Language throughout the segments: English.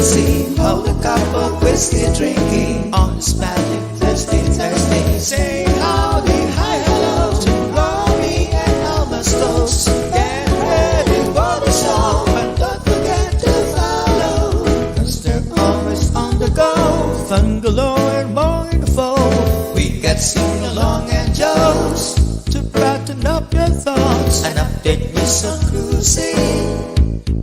Tennessee, hold a cup of whiskey drinking on a smiling thirsty Thursday. Say howdy, hi, hello to Rory and Elmer Stokes. Get ready for the show and don't forget to follow, 'cause they're always on the go. Fun galore and more info. We got sing-along and jokes to brighten up your thoughts and update you some cruising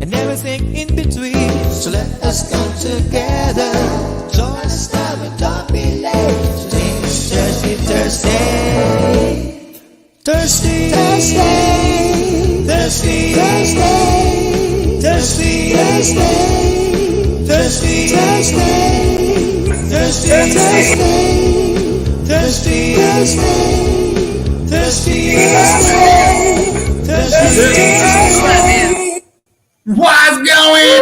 and everything in between. So let us come together, join us now and don't be late. Today's Thursday, Thursday, Thursday, Thursday, Thursday, Thursday, Thursday, Thursday, Thursday, Thursday, Thursday, Thursday, Thursday, Thursday. What's going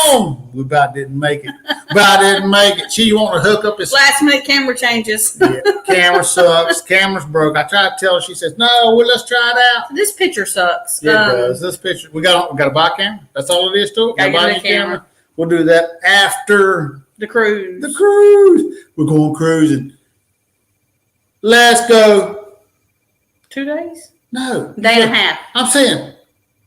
on? We about didn't make it. She want to hook up this last minute camera changes. Yeah, camera sucks. Camera's broke. I tried to tell her. She says, "No, well, let's try it out." This picture sucks. Yeah, it does. This picture. We got to buy a camera. That's all it is to it. Gotta buy get a camera. We'll do that after the cruise. We're going cruising. Let's go. 2 days? No. Day and a half. I'm saying,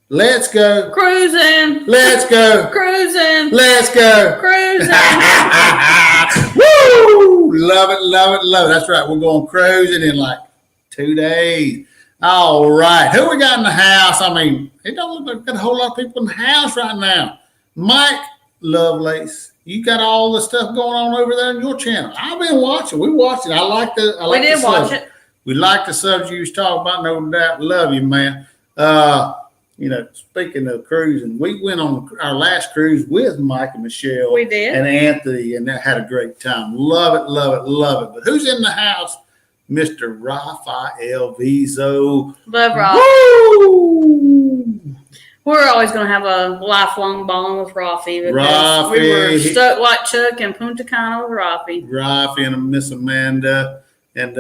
let's go. Cruising. Let's go. Cruising. Let's go. Cruising. Woo! Love it, love it, love it. That's right. We're going cruising in like 2 days. All right. Who we got in the house? I mean, it don't look like we've got a whole lot of people in the house right now. Mike Lovelace, you got all the stuff going on over there on your channel. I've been watching. We watched it. We did watch it. We like the subject you was talking about, no doubt. Love you, man. Speaking of cruising, we went on our last cruise with Mike and Michelle. We did. And Anthony, and had a great time. Love it, love it, love it. But who's in the house? Mr. Raphael Vizo. Love Rob. Woo! We're always going to have a lifelong bond with Rafi. Rafi. We were stuck like Chuck in Punta Cana with Rafi. Rafi and Miss Amanda. And,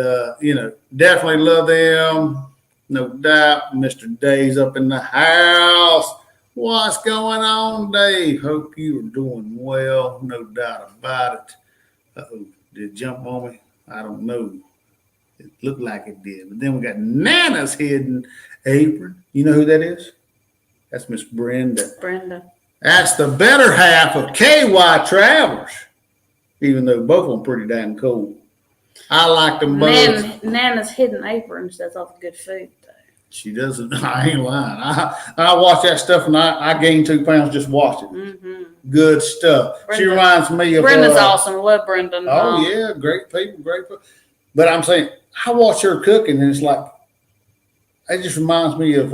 definitely love them. No doubt. Mr. Dave's up in the house. What's going on, Dave? Hope you are doing well. No doubt about it. Uh-oh. Did it jump on me? I don't know. It looked like it did. But then we got Nana's hidden apron. You know who that is? That's Miss Brenda. Brenda. That's the better half of KY Travelers. Even though both of them pretty damn cool. I like them both. Nana's hidden aprons. That's all the good food, though. She doesn't. I ain't lying. I watch that stuff and I gained 2 pounds just watching it. Mm-hmm. Good stuff. She reminds me of Brenda's awesome. I love Brenda. Oh yeah, great people. But I'm saying I watch her cooking and it's like it just reminds me of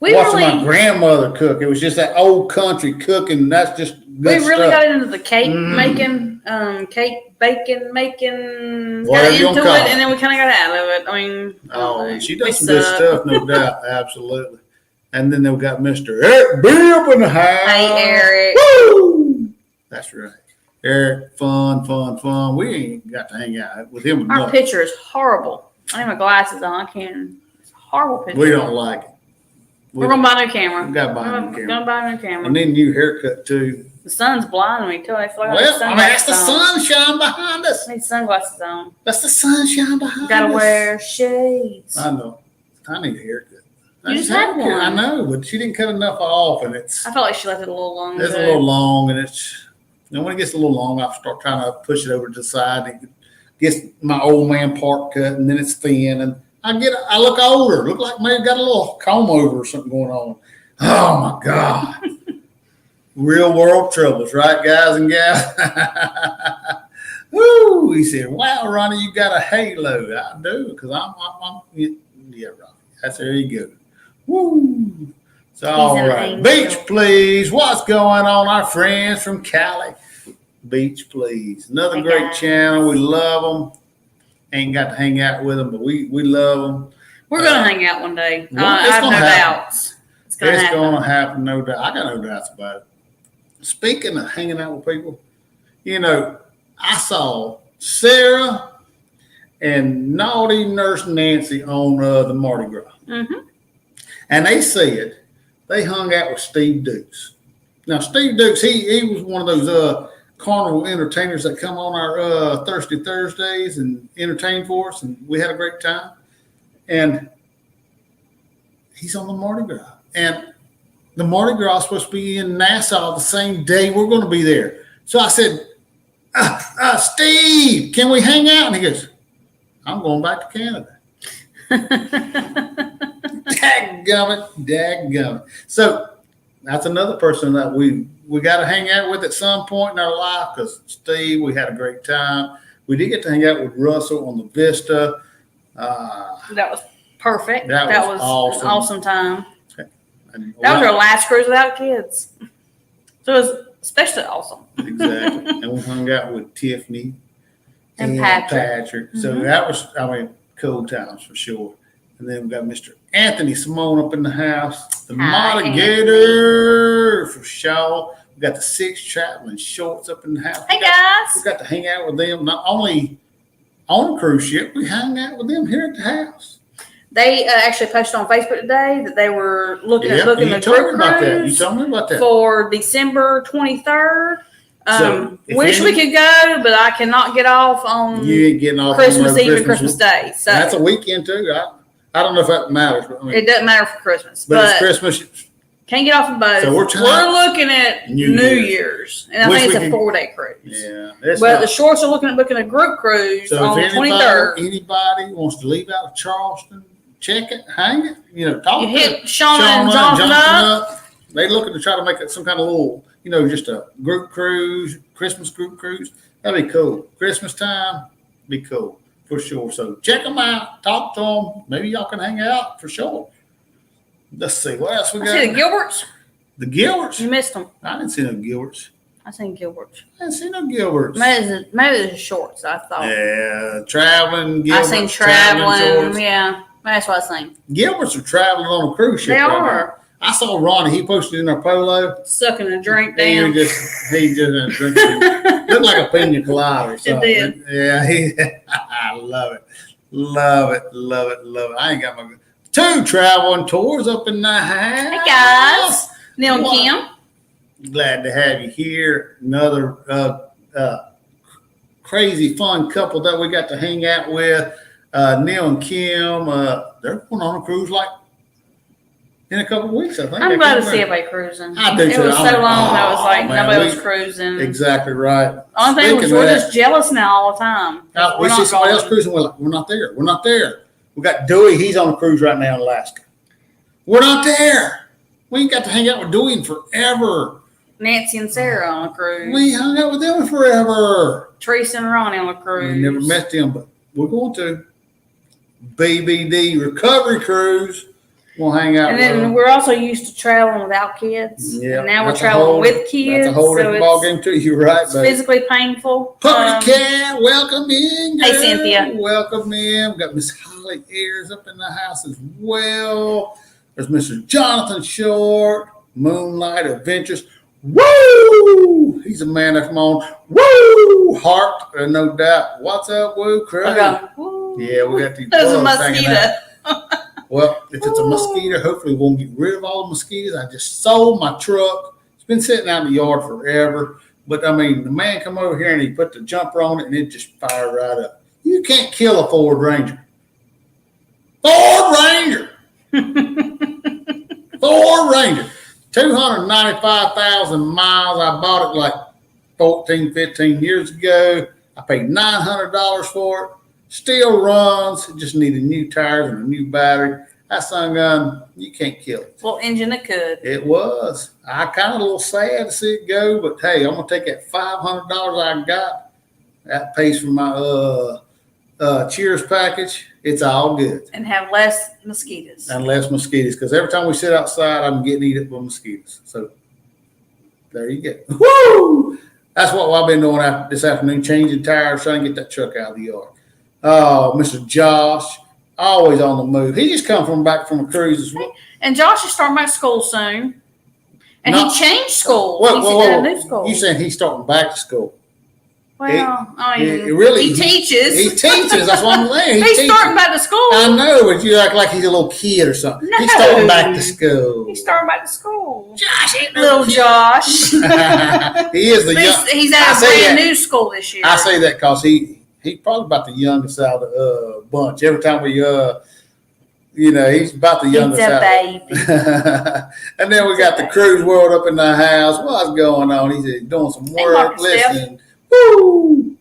watching my grandmother cook. It was just that old country cooking. That's just good we really stuff. got into the cake making, cake baking, making. Whatever you got into call it, and then we kind of got out of it. I mean, she does some good stuff, no doubt, absolutely. And then they've got Mr. Eric B up in the house. Hey, Eric. Woo! That's right. Eric, fun. We ain't got to hang out with him enough. Our picture is horrible. I have my glasses on. I can't. It's a horrible picture. We don't like it. We're going to buy a new camera. We got to buy a new camera. Going to buy a new camera. And then new haircut, too. The sun's blinding me, too. I feel like that's the sunshine behind us. I need sunglasses on. That's the sunshine behind us. Gotta wear shades. I know. I need a haircut. You just had one. I know, but she didn't cut enough off, and it's. I felt like she left it a little long. It's a little long, and it's. When it gets a little long, I start trying to push it over to the side. It gets my old man part cut, and then it's thin, and I look older. Look like maybe got a little comb over or something going on. Oh my God. Real world troubles, right, guys and gals? Woo! He said, "Wow, Ronnie, you got a halo." I do, because I'm yeah, Ronnie. That's there you go. Woo! It's all right. Angel. Beach, please. What's going on, our friends from Cali? Beach, please. Another great channel. We love them. Ain't got to hang out with them, but we love them. We're gonna hang out one day. I have no doubts. It's gonna happen, no doubt. I got no doubts about it. Speaking of hanging out with people, I saw Sarah and Naughty Nurse Nancy on the Mardi Gras. Mm-hmm. And they said they hung out with Steve Dukes. Now Steve Dukes, he was one of those carnival entertainers that come on our Thirsty Thursdays and entertain for us, and we had a great time. And he's on the Mardi Gras, and the Mardi Gras is supposed to be in Nassau the same day we're going to be there. So I said, Steve, can we hang out? And he goes, I'm going back to Canada. Dadgummit. So that's another person that we got to hang out with at some point in our life, because Steve, we had a great time. We did get to hang out with Russell on the Vista. That was perfect. That was awesome. An awesome time. And That was our last cruise without kids. So it was especially awesome. Exactly. And we hung out with Tiffany And Patrick. So that was, cool times for sure. And then we got Mr. Anthony Simone up in the house, the Hi, Modigator for sure. We got the 6 traveling shorts up in the house. Hey, guys. We got to hang out with them, not only on the cruise ship, we hung out with them here at the house. They actually posted on Facebook today that they were looking at booking the told me group about that. You cruise told me about that. for December 23rd. So, if Wish we could go, but I cannot get off on You ain't getting off Christmas on Eve and Christmas Day. So That's a weekend too. I don't know if that matters, but it doesn't matter for Christmas. but it's But Christmas. can't get off of both. So we're looking at New New Year's. Year's. And I Wish think we it's a could- 4-day cruise. Yeah. It's But not- the shorts are looking at booking a group cruise So on the if 23rd. anybody wants to leave out of Charleston, check it, hang it, talk You to hit Shauna and Shauna Jonathan up. They looking to try to make it some kind of little, just a group cruise, Christmas group cruise. That'd be cool. Christmas time, be cool for sure. So check them out, talk to them. Maybe y'all can hang out for sure. Let's see what else we I got. see the Gilberts. The Gilberts. You missed them. I didn't see no Gilberts. I seen Gilberts. I didn't see no Gilberts. Maybe it's shorts, I thought. Yeah, traveling Gilberts. I seen traveling. Yeah, that's what I seen. Gilberts are traveling on a cruise ship. They right are. now. I saw Ronnie. He posted in our polo. Sucking a drink He down. just drinking. Looked like a pina colada or something. did. Yeah, I love it. Love it. I ain't got my 2 traveling tours up in the house. Hey, guys. Neil and What? Kim. Glad to have you here. Another crazy fun couple that we got to hang out with. Neil and Kim. They're going on a cruise like in a couple of weeks, I think. I'm glad to see everybody cruising. I do It too. was so I'm- long that it was like man, nobody we- was cruising. Exactly right. Only thing was Speaking we're of that, just jealous now all the time. we see somebody else cruising. We're like, we're not there. We're not there. We got Dewey. He's on a cruise right now in Alaska. We're not there. We ain't got to hang out with Dewey in forever. Nancy and Sarah on a cruise. We hung out with them in forever. Teresa and Ronnie on a cruise. We never met them, but we're going to. BBD Recovery Cruise. We'll hang out And with then them. we're also used to traveling without kids. Yeah, And now we're that's a traveling whole- with kids. That's a whole so different ball game too. You're right, it's baby. physically painful. Pussycat, welcome in. Hey, girl. Cynthia. Welcome in. We got Miss Holly Ayers up in the house as well. There's Mr. Jonathan Short, Moonlight Adventures. Woo! He's a man that's on. Woo! Heart, no doubt. What's up, Woo Crew? Okay. Woo. Yeah, we got these There's a bugs hanging mosquito. out. Well, if it's a mosquito, hopefully we won't get rid of all the mosquitoes. I just sold my truck. It's been sitting out in the yard forever. But, the man come over here and he put the jumper on it and it just fired right up. You can't kill a Ford Ranger. Ford Ranger! Ford Ranger. 295,000 miles. I bought it like 14, 15 years ago. I paid $900 for it. Still runs. It just needed new tires and a new battery. That son gun, you can't kill it. Little engine that could. It was. I kind of a little sad to see it go, but hey, I'm gonna take that $500 I got. That pays for my Cheers package. It's all good. And have less mosquitoes. And less mosquitoes, because every time we sit outside, I'm getting eaten by mosquitoes. So there you go. Woo! That's what I've been doing this afternoon, changing tires, trying to get that truck out of the yard. Oh, Mr. Josh, always on the move. He just come back from a cruise as well. And Josh is starting back school soon. And No. he changed school. Whoa, He's whoa, at a whoa. new school. You saying he's starting back to school? Well, I mean, it really- he teaches. He teaches. That's what I'm saying. He He's teaches. starting back to school. I know, but you act like he's a little kid or something. No. He's starting back to school. He's starting back to school. Josh, ain't no Little kid. Josh. He is the young. He's I at a say brand that. new school this year. I say that because he's probably about the youngest out of the bunch. Every time we he's about the He's youngest a out. baby. And then we got the cruise world up in the house. What's going on? He's doing some Hey, work. Marcus, Steph. Listen, woo!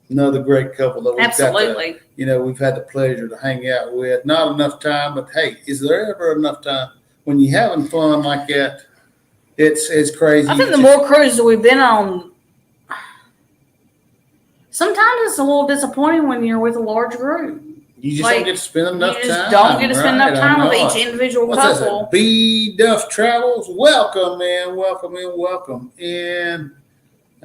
Another great couple that we've Absolutely. got. We've had the pleasure to hang out with. Not enough time, but hey, is there ever enough time when you're having fun like that? It's crazy. I think the more cruises we've been on, sometimes it's a little disappointing when you're with a large group. you just like, don't get to spend enough You time. just don't get to spend enough right? time I with know each it. individual What's that? couple. B Duff Travels. Welcome in, welcome in, welcome in.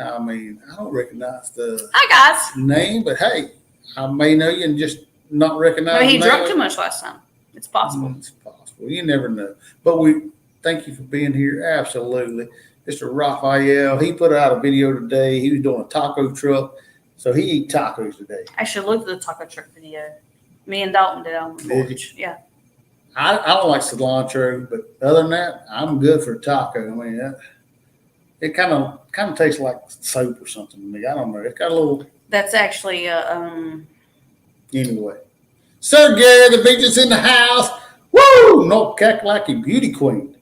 I mean, I don't recognize the Hi, guys. name, but hey, I may know you and just not recognize. I mean, he the name. drank too much last time. It's possible. It's possible. You never know. But we thank you for being here. Absolutely. Mr. Raphael, he put out a video today. He was doing a taco truck. So he eat tacos today. I should look at the taco truck video. Me and Dalton did on the Did porch. Yeah. I don't like cilantro, but other than that, I'm good for taco. I mean, it kind of tastes like soap or something to me. I don't know. It's got a little. That's actually Anyway, Sir Gary, the Vigilance in the house. Woo! North Kakalaki beauty queen.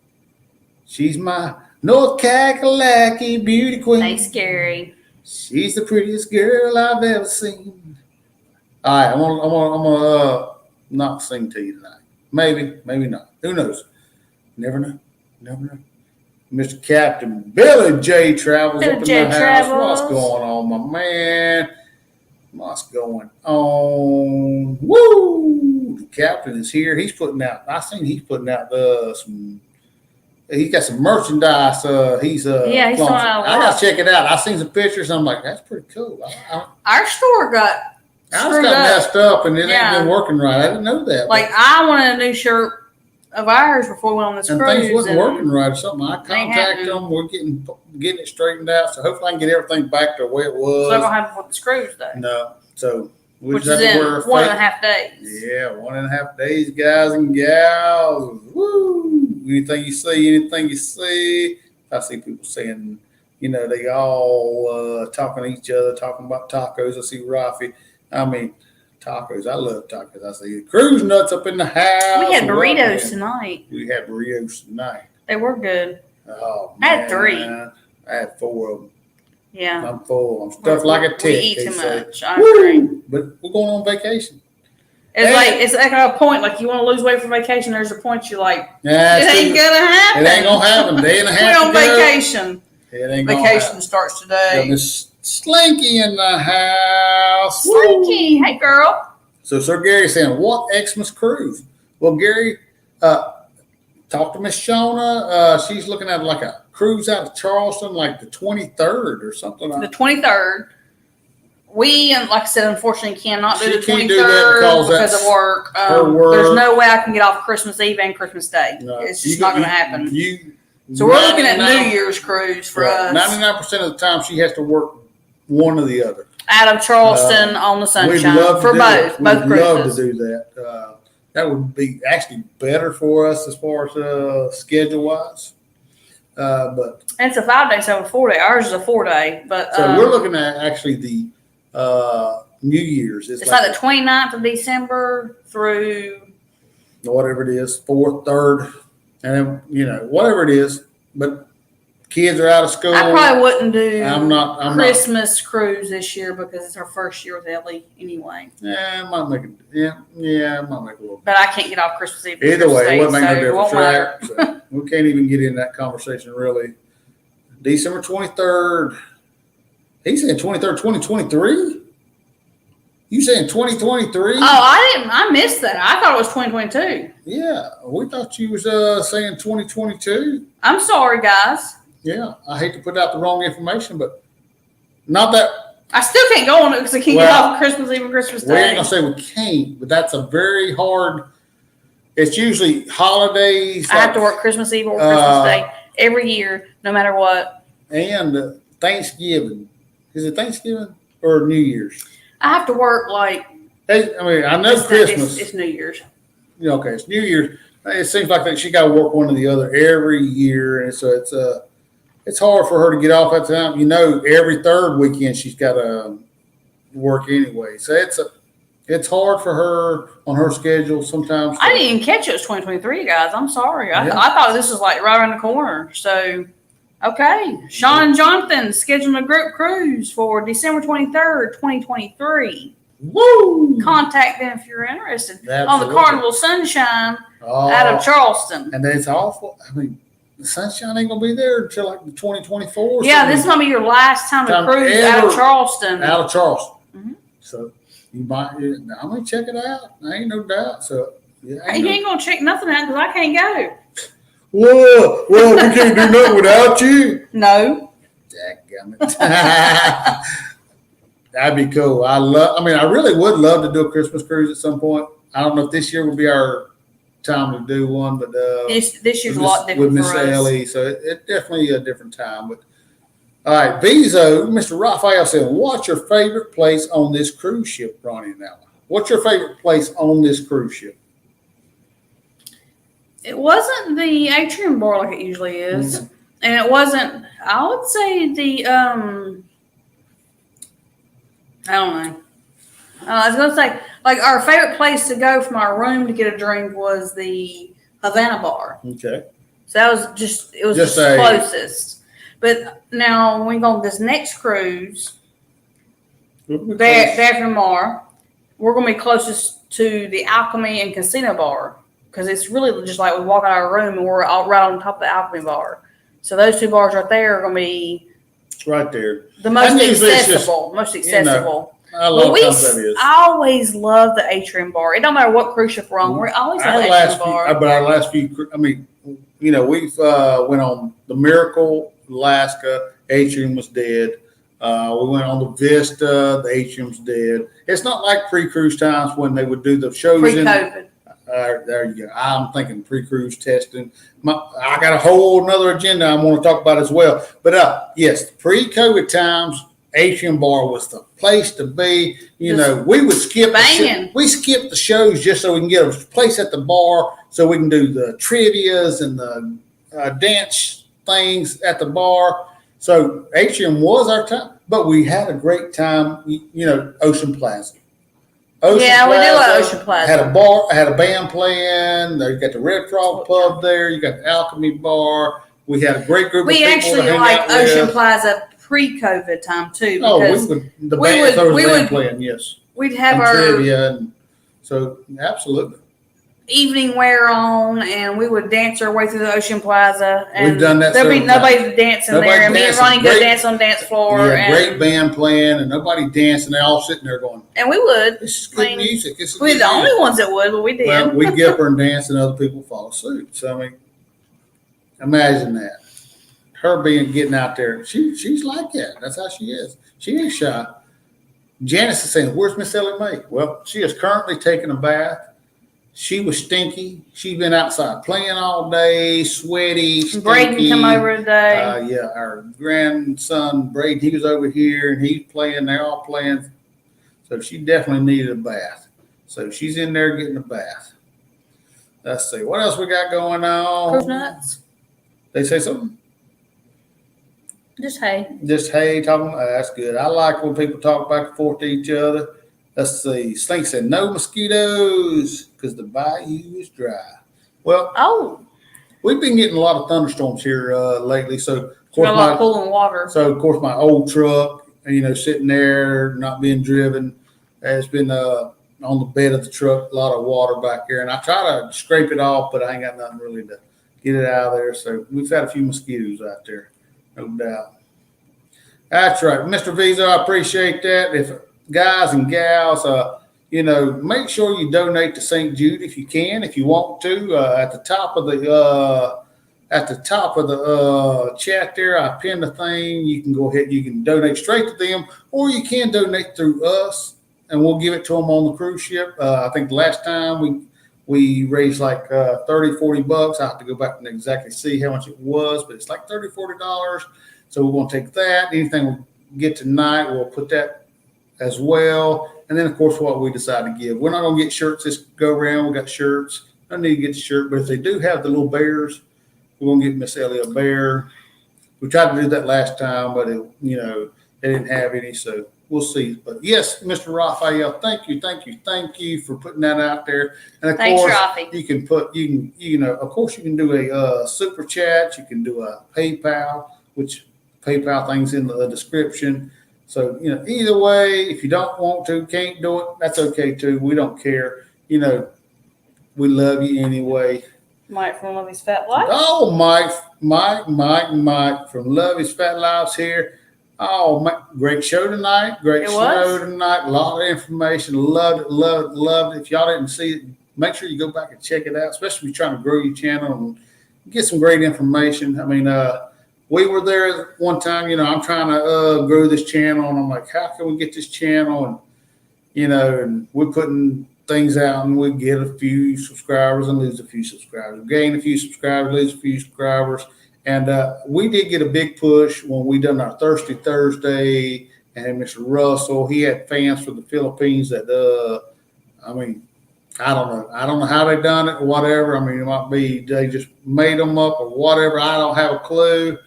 She's my North Kakalaki beauty queen. nice, Gary. She's the prettiest girl I've ever seen. All right, I'm gonna not sing to you tonight. Maybe not. Who knows? Never know. Mr. Captain Billy J Travels Billy up in J. the house. Travels. What's going on, my man? What's going on? Woo! The captain is here. He's putting out. He's putting out some. He's got some merchandise. He's he's throwing out a I lot. gotta check it out. I seen some pictures. I'm like, that's pretty cool. Our store got I just screwed got up. messed up and it Yeah. ain't been working right. I didn't know that. Like, I wanted a new shirt of ours before we went on this and cruise. things wasn't working right or something. I Ain't contacted happening. them. We're getting it straightened out. So hopefully I can get everything back to the way it was. So they're going to have it for this cruise, though. No. So we Which just is have to in wear a 1.5 days. Yeah, 1.5 days, guys and gals. Woo! Anything you see. I see people saying, they all talking to each other, talking about tacos. I see Rafi. I mean, tacos. I love tacos. I see cruise nuts up in the house. We had burritos Welcome. tonight. We had burritos tonight. They were good. Oh, I had man. 3. I had 4 of them. Yeah. I'm full. I'm stuffed like a tick. We eat they too say. much. I agree. Woo! But we're going on vacation. It's like a point. Like, you want to lose weight for vacation. There's a point you're like, Yeah, it ain't going to happen. It ain't gonna happen. Day and a half We're on to go. vacation. It ain't gonna Vacation happen. starts Got today. Miss Slinky in the house. Slinky. Hey, girl. So Sir Gary's saying, what Xmas cruise? Well, Gary, talk to Miss Shona. She's looking at like a cruise out of Charleston, like the 23rd or something. The 23rd. We, like I said, unfortunately cannot do She the can't 23rd do that because because that's of work. her work. There's no way I can get off Christmas Eve and Christmas Day. No, It's just not going to happen. You, So we're looking at 99 New Year's cruise for right, us 99% of the time she has to work one or the other. out of Charleston on the We'd Sunshine love to for do both it. We'd love to cruises. do that. That would be actually better for us as far as schedule wise. But And it's a 5-day, so a 4-day. Ours is a 4-day, but so we're looking at actually the New Year's. it's like the 29th of December through. whatever it is, 4th, 3rd, and whatever it is. But kids are out of school. I probably wouldn't do I'm not. Christmas cruise this year because it's our first year with Ellie anyway. Yeah, I might make it. Yeah, I might make a little. But I can't get off Christmas Eve. and Either way, it Christmas wouldn't make Day, no so it won't difference, matter. right? So we can't even get in that conversation really. December 23rd. He said 23rd, 2023. You saying 2023? Oh, I missed that. I thought it was 2022. Yeah, we thought you was saying 2022. I'm sorry, guys. Yeah, I hate to put out the wrong information, but not that I still can't go on it because I can't get Well, off Christmas Eve and Christmas we ain't Day. gonna say we can't, but that's a very hard. It's holidays. I have to work Christmas Eve or Christmas Day every year, no matter what. And Thanksgiving. Is it Thanksgiving? or New Year's? I have to work like Hey, I mean, I know it's, Christmas. it's New Year's. Yeah, okay, it's New Year's. It seems like that she got to work one or the other every year, and so it's hard for her to get off at the time. You know, every third weekend she's got to work anyway, so it's hard for her on her schedule sometimes. I didn't even catch it was 2023, guys. I'm sorry. Yeah. I thought this was like right around the corner. So, okay. Sean and Jonathan scheduling a group cruise for December 23rd, 2023. Woo! Contact them if you're interested. On the Absolutely. Carnival Sunshine Oh, out of Charleston. and it's awful. I mean, the Sunshine ain't gonna be there until like the 2024. Yeah, this might be your last time to Time cruise out ever of Charleston. out of Charleston. Mhm. So you might. I'm gonna check it out. I ain't no doubt. So yeah, You ain't going to check nothing out because I can't go. Well, we can't do nothing without you. No. Dadgummit. That'd be cool. I really would love to do a Christmas cruise at some point. I don't know if this year will be our time to do one, but This year's a with lot different Miss for us. Ellie, so it's definitely a different time. But all right, Vizo, Mr. Raphael said, "What's your favorite place on this cruise ship, Ronnie and Alan? What's your favorite place on this cruise ship?" It wasn't the atrium bar like it usually is. Mhm. And it wasn't, I would say the, I don't know. I was going to say, like, our favorite place to go from our room to get a drink was the Havana bar. Okay. So that was just, it was Just just a- closest. But now when we go on this next cruise, there from tomorrow, we're going to be closest to the Alchemy and Casino bar. Because it's really just like we walk out of our room and we're all right on top of the Alchemy bar. So those two bars right there are going to be It's right there. the most And usually it's accessible. I love But how that is. I always love the atrium bar. It don't matter what cruise ship we're on. We always love the atrium bar. Our last few, I mean, you know, we've went on the Miracle, Alaska. Atrium was dead. We went on the Vista. The atrium's dead. It's not like pre-cruise times when they would do the shows. Pre-COVID. There you go. I'm thinking pre-cruise testing. I got a whole another agenda I want to talk about as well. But yes, pre-COVID times, Atrium Bar was the place to be. You know, we would skip banging. we skipped the shows just so we can get a place at the bar so we can do the trivias and the dance things at the bar. So Atrium was our time, but we had a great time. You know, Ocean Plaza. We do like Ocean Plaza. Had a bar, had a band playing. You got the Red Frog Pub there. You got the Alchemy Bar. We had a great group of We people actually to hang like out Ocean with. Plaza pre-COVID time too Oh, because the we band, would- there was we a band would- playing, yes. we'd have And our trivia, and so absolutely. evening wear on and we would dance our way through the Ocean Plaza. And We've done that there'd be several nobody dancing Nobody there. And me and dancing. Ronnie go Great- dance on the dance floor. We had and, great band playing, and nobody dancing. They're all sitting there going, and we would. "This is good I mean, music. This is We're good the only music." ones that would, but we did. Well, we get up there and dance, and other people follow suit. So I mean, imagine that. Her getting out there. She's like that. That's how she is. She ain't shy. Janice is saying, "Where's Miss Ellie Mae?" Well, she is currently taking a bath. She was stinky. She's been outside playing all day, sweaty, stinky. Braden come over today. Yeah, our grandson Braden, he was over here and he's playing. They're all playing. So she definitely needed a bath. So she's in there getting a bath. Let's see. What else we got going on? Cruise nuts. They say something? Just hey. Just, hey, talking. That's good. I like when people talk back and forth to each other. Let's see. Slink said, no mosquitoes because the bayou is dry. Well, Oh, we've been getting a lot of thunderstorms here lately. So, of got a lot of course, cooling water. of course, my old truck, you know, sitting there, not being driven, has been on the bed of the truck, a lot of water back here. And I try to scrape it off, but I ain't got nothing really to get it out of there. So we've had a few mosquitoes out there, no doubt. That's right. Mr. Visa, I appreciate that. If guys and gals, you know, make sure you donate to St. Jude if you can, if you want to. At the top of the chat there, I pinned a thing. You can go ahead, you can donate straight to them, or you can donate through us, and we'll give it to them on the cruise ship. I think the last time we raised like $30-40. I have to go back and exactly see how much it was, but it's like $30-40. So we're going to take that. Anything we get tonight, we'll put that as well. And then, of course, what we decide to give. We're not going to get shirts this go around. We got shirts. I need to get the shirt, but if they do have the little bears, we're going to get Miss Ellie a bear. We tried to do that last time, but they didn't have any, so we'll see. But yes, Mr. Raphael, thank you for putting that out there. And of Thanks, course, Rafi. of course, you can do a super chat. You can do a PayPal, which PayPal thing's in the description. So either way, if you don't want to, can't do it, that's okay too. We don't care. We love you anyway. Mike from Lovey's Fat Life. Oh, Mike from Lovey's Fat Lives here. Oh, great show tonight. Great show tonight. A lot of information. Loved it. If y'all didn't see it, make sure you go back and check it out, especially if you're trying to grow your channel and get some great information. I mean, we were there one time, I'm trying to grow this channel, and I'm like, how can we get this channel? And, and we're putting things out, and we get a few subscribers and lose a few subscribers. Gain a few subscribers, lose a few subscribers. And we did get a big push when we done our Thirsty Thursday, and Mr. Russell, he had fans from the Philippines that, I don't know how they done it or whatever. I mean, it might be they just made them up or whatever. I don't have a clue.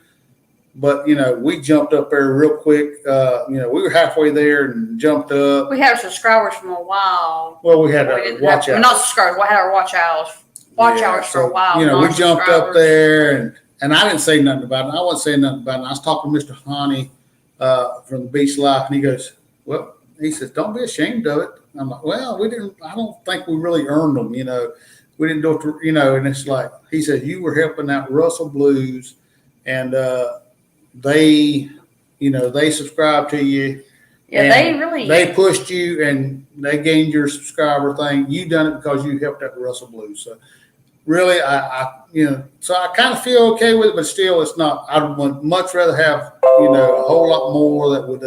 But, we jumped up there real quick. We were halfway there and jumped up. We had subscribers from a while. Well, we had to watch out. Not subscribers. We had our watch hours for a while. We jumped up there, and I didn't say nothing about it. I wasn't saying nothing about it. I was talking to Mr. Honey from the Beach Life, and he goes, well, he says, don't be ashamed of it. I'm like, well, I don't think we really earned them, we didn't do it, and it's like, he said, you were helping out Russell Blues, and they subscribed to you. Yeah, they pushed you, and they gained your subscriber thing. You done it because you helped out Russell Blues. So really, so I kind of feel okay with it, but still, it's not. I would much rather have a whole lot more that would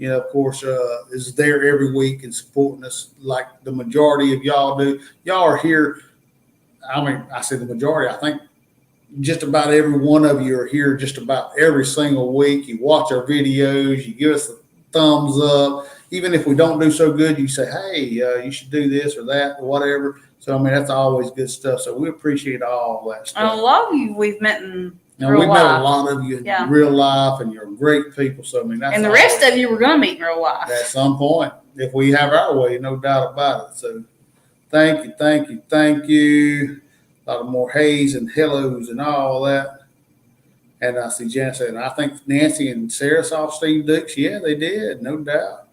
of course, is there every week and supporting us like the majority of y'all do. Y'all are here. I mean, I say the majority. I think just about every one of you are here just about every single week. You watch our videos. You give us a thumbs up. Even if we don't do so good, you say, hey, you should do this or that or whatever. So, I mean, that's always good stuff. So we appreciate all that stuff. And a lot of you we've met in Now, real we've life. met a lot of you in real life, and you're great people. So, I mean, that's and the rest of you we're going to meet in real life. at some point, if we have our way, no doubt about it. So, thank you. A lot of more hays and hellos and all that. And I see Janet saying, I think Nancy and Sarah saw Steve Dukes. Yeah, they did, no doubt.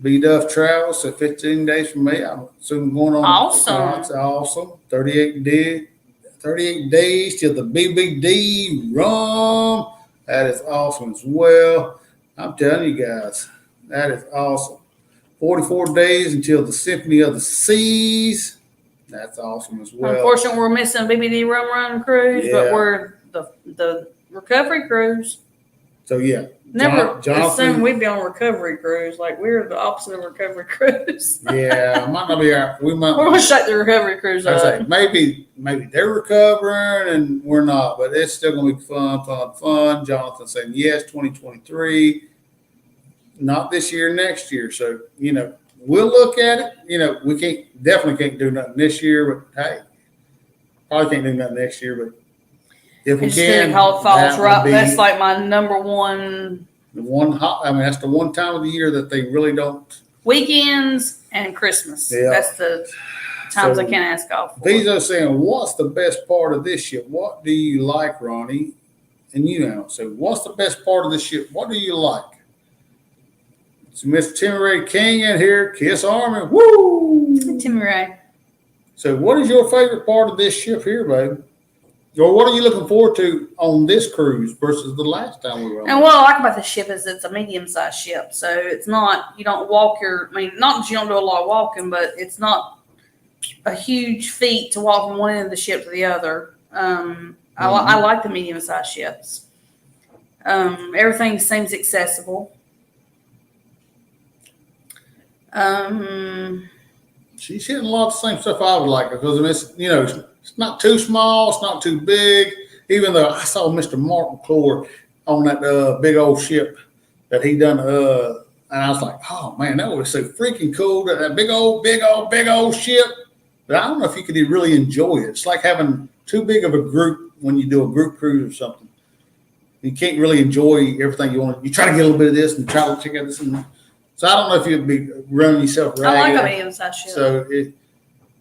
B Duff Travels, so 15 days from me. I'm soon going on. Awesome. It's awesome. 38 days till the BBD rum. That is awesome as well. I'm telling you guys, that is awesome. 44 days until the Symphony of the Seas. That's awesome as well. Unfortunately, we're missing BBD Rum Run cruise, Yeah. but we're the recovery cruise. So yeah, Never assumed Jonathan. we'd be on a recovery cruise. Like we're the opposite of recovery cruise. Yeah, might not be our. We might. We're gonna shut the recovery cruise I up. say maybe they're recovering and we're not, but it's still gonna be fun. Jonathan saying yes, 2023, not this year, next year. So we'll look at it. We definitely can't do nothing this year, but hey, probably can't do nothing next year. But if we It's can, how it falls that would right. be That's like my number one the one. That's the one time of the year that they really don't. weekends and Christmas. Yeah. That's the times So, I can't ask off for. Vizo's saying, what's the best part of this ship? What do you like, Ronnie? And so what's the best part of this ship? What do you like? So Mr. Timmy Ray King in here, Kiss Army. Woo! Timmy Ray. So what is your favorite part of this ship here, babe? Or what are you looking forward to on this cruise versus the last time we were on? And what I like about the ship is it's a medium-sized ship, so it's not you don't walk not that you don't do a lot of walking, but it's not a huge feat to walk from one end of the ship to the other. I like the medium-sized ships. Everything seems accessible. She's hitting a lot of the same stuff I would like because it's not too small, it's not too big. Even though I saw Mr. Mark McClure on that big old ship that he done. And I was like, oh man, that was so freaking cool. That big old ship. But I don't know if you could really enjoy it. It's like having too big of a group when you do a group cruise or something. You can't really enjoy everything you want. You try to get a little bit of this and try to check out this. And so I don't know if you'd be running yourself ragged. I like a medium-sized ship. So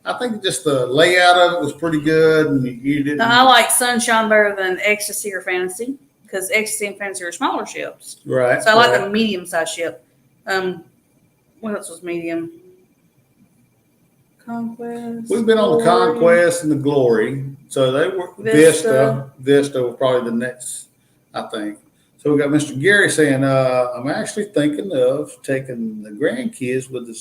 I think just the layout of it was pretty good. And you didn't. No, I like Sunshine better than Ecstasy or Fantasy because Ecstasy and Fantasy are smaller ships. Right. So I like the medium-sized ship. What else was medium? Conquest. We've been on the Glory. Conquest and the Glory. So they were Vista. Vista was probably the next, I think. So we got Mr. Gary saying, I'm actually thinking of taking the grandkids with the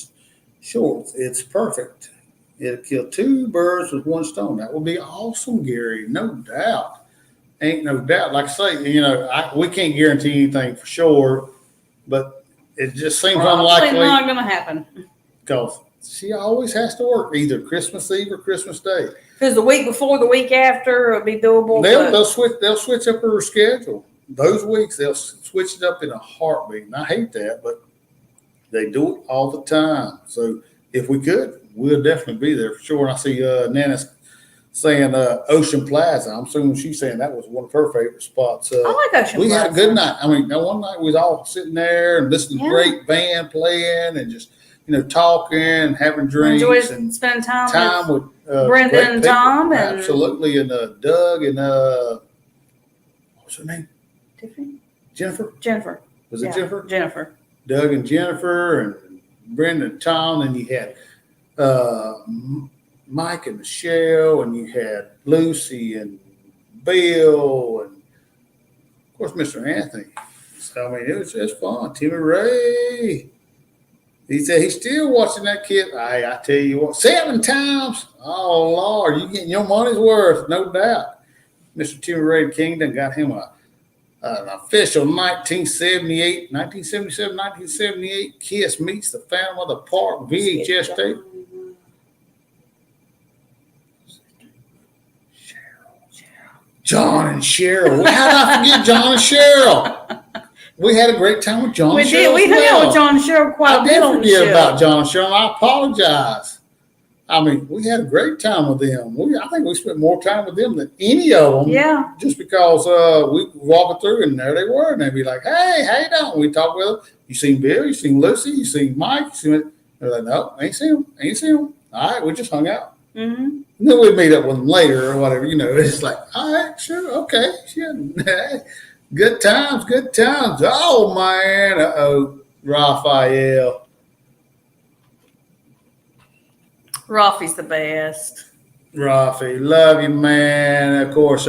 shorts. It's perfect. It'll kill two birds with one stone. That would be awesome, Gary. No doubt. Ain't no doubt. Like I say, we can't guarantee anything for sure, but it just seems Probably unlikely not going to happen. because she always has to work either Christmas Eve or Christmas Day. Because the week before, the week after, it'll be doable. They'll switch up her schedule. Those weeks they'll switch it up in a heartbeat. And I hate that, but they do it all the time. So if we could, we'll definitely be there for sure. And I see Nana's saying Ocean Plaza. I'm assuming she's saying that was one of her favorite spots. I like Ocean we Plaza. had a good night. I mean, that one night we was all sitting there and listening to great band playing and just talking and having drinks Enjoy and spending time with Brendan great and people. Tom. And Absolutely. And Doug and what's her name? Tiffany? Jennifer. Was it Jennifer? Jennifer. Doug and Jennifer and Brendan and Tom. And you had Mike and Michelle, and you had Lucy and Bill, and of course Mr. Anthony. So I mean, it was just fun. Timmy Ray. He said he's still watching that kid. I tell you what, 7 times. Oh Lord, you getting your money's worth, no doubt. Mr. Timmy Ray Kingdom got him an official 1978 Kiss Meets the Phantom of the Park VHS tape. John and Cheryl. How did I forget John and Cheryl? We had a great time with John and Cheryl. We hung out with John and Cheryl quite a bit on the show. I did forget about John and Cheryl. I apologize. I mean, we had a great time with them. I think we spent more time with them than any of them. Yeah. Just because we were walking through and there they were. And they'd be like, hey, how you doing? We talk with them. You seen Bill? You seen Lucy? You seen Mike? They're like, no, ain't seen them. All right, we just hung out. Mm-hmm. And then we'd meet up with them later or whatever. It's like, all right, sure, okay. Good times. Oh, man. Raphael. Rafi's the best. Rafi, love you, man. Of course,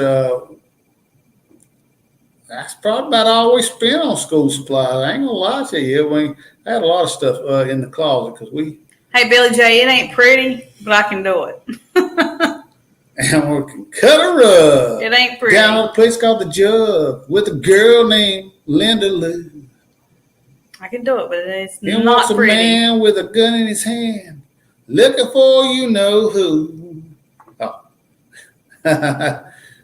that's probably about all we spent on school supplies. I ain't gonna lie to you. We had a lot of stuff in the closet because we. Hey, Billy J, it ain't pretty, but I can do it. And we can cut a rug. It ain't pretty. Down at a place called the Jug with a girl named Linda Lou. I can do it, but it's He not wants a pretty. man with a gun in his hand, looking for you know who. Oh.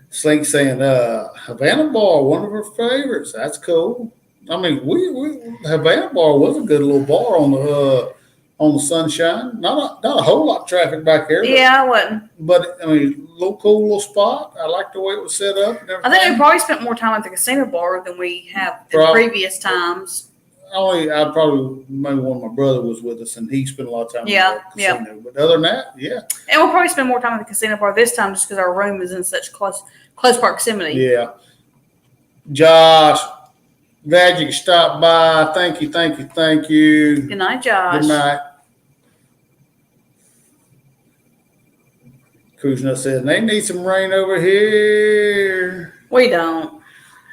Slink saying, Havana Bar, one of her favorites. That's cool. I mean, Havana Bar was a good little bar on the Sunshine. Not a whole lot of traffic back there. Yeah, I wasn't. But I mean, cool little spot. I like the way it was set up and everything. I think we probably spent more time at the casino bar than we have in previous times. Maybe one of my brother was with us and he spent a lot of time Yeah, at the casino. But other than that, yeah. And we'll probably spend more time at the casino bar this time just because our room is in such close proximity. Yeah. Josh, glad you could stop by. Thank you. Good night, Josh. Good night. Cruising up says, they need some rain over here. We don't.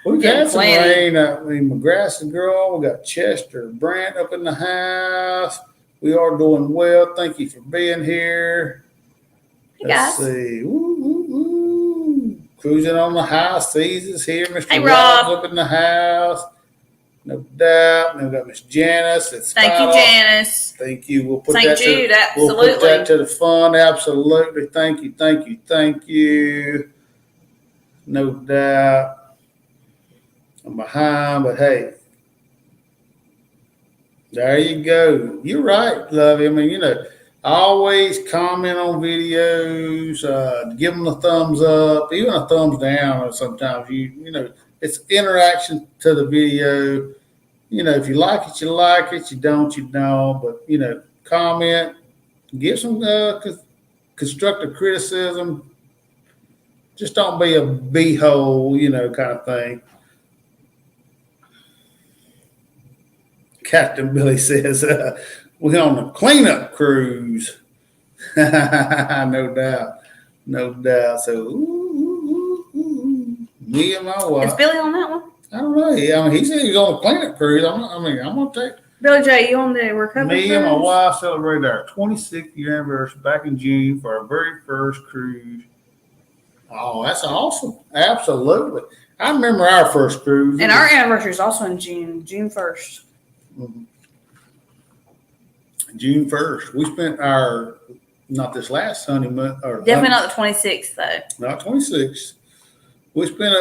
We've Getting had some plenty. rain. I mean, McGrath and girl, we got Chester Brant up in the house. We are doing well. Thank you for being here. Hey, Let's guys. see. Woo. Cruising on the high seas is here. Mr. Hey, Rob's Rob. up in the house. No doubt. Then we got Miss Janice. Thank you, Janice. Thank you. We'll put St. that Jude, We'll put that absolutely. to the fun. Absolutely. Thank you. No doubt. I'm behind, but hey, There you go. You're right, Lovey. I mean, always comment on videos, give them a thumbs up, even a thumbs down. Or sometimes it's interaction to the video. If you like it, you like it. You don't, you don't. But comment, give some constructive criticism. Just don't be a beehole, kind of thing. Captain Billy says, we're on a cleanup cruise. No doubt. No doubt. So, me and my wife. Is Billy on that one? I don't know. I mean, he said he was on a cleanup cruise. I'm going to take. Billy J, you on the recovery Me cruise? and my wife celebrated our 26th year anniversary back in June for our very first cruise. Oh, that's awesome. Absolutely. I remember our first cruise. And our anniversary is also in June 1st. Mhm. June 1st. We spent not this last honeymoon. Definitely not the 26th, though. Not 26. We spent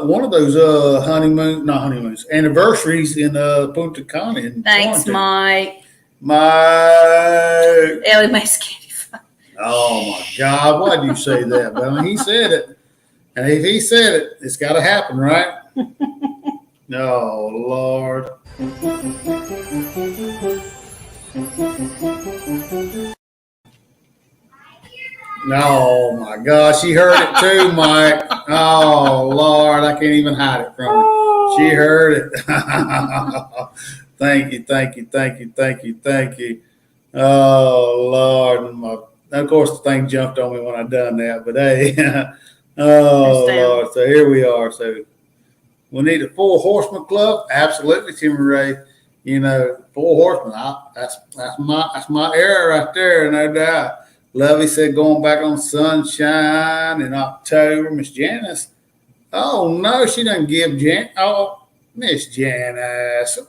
one of those not honeymoons, anniversaries in Punta Cana. Thanks, Florence. Mike. Ellie makes candy fun. Oh my God! Why did you say that? But I mean, he said it, and if he said it, it's got to happen, right? Oh Lord! Oh my gosh, she heard it too, Mike. Oh Lord, I can't even hide it from her. She heard it. Thank you. Oh Lord, of course the thing jumped on me when I done that, but hey, oh Lord. So here we are. So we need a 4 horseman club. Absolutely, Timmy Ray. 4 horsemen. That's my era right there, no doubt. Lovey said going back on Sunshine in October. Miss Janice. Oh no, she doesn't give Miss Janice.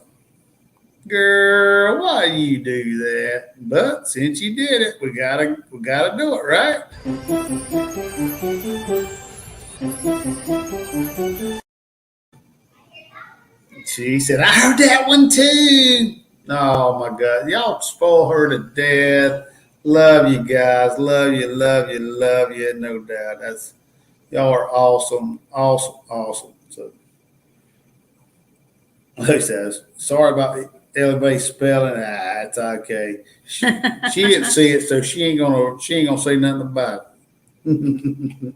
Girl, why do you do that? But since you did it, we gotta do it, right? She said, I heard that one too. Oh my God. Y'all spoil her to death. Love you guys. Love you. No doubt. Y'all are awesome. So he says, sorry about everybody spelling. It's okay. She didn't see it, so she ain't gonna say nothing about it.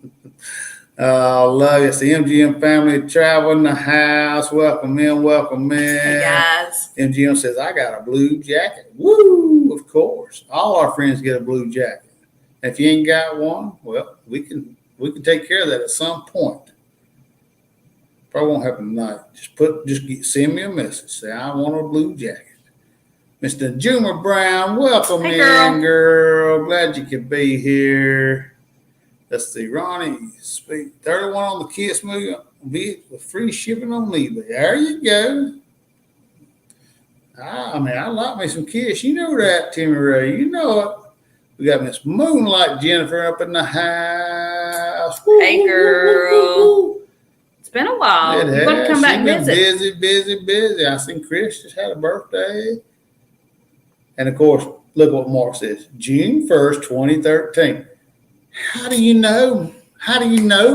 Love you. It's the MGM family travel in the house. Welcome in. Hey guys. MGM says, I got a blue jacket. Woo! Of course. All our friends get a blue jacket. If you ain't got one, well, we can take care of that at some point. Probably won't happen tonight. Send me a message. Say, I want a blue jacket. Mr. Juma Brown, welcome in, girl. Glad you could be here. Let's see, Ronnie, speak 31 on the Kiss movie with free shipping on eBay. There you go. I like me some Kiss. You know that, Timmy Ray. You know it. We got Miss Moonlight Jennifer up in the house. Hey, girl. It's been a while. You're going to come back and visit. Busy. I seen Chris just had a birthday. And, of course, look what Mark says. June 1st, 2013. How do you know?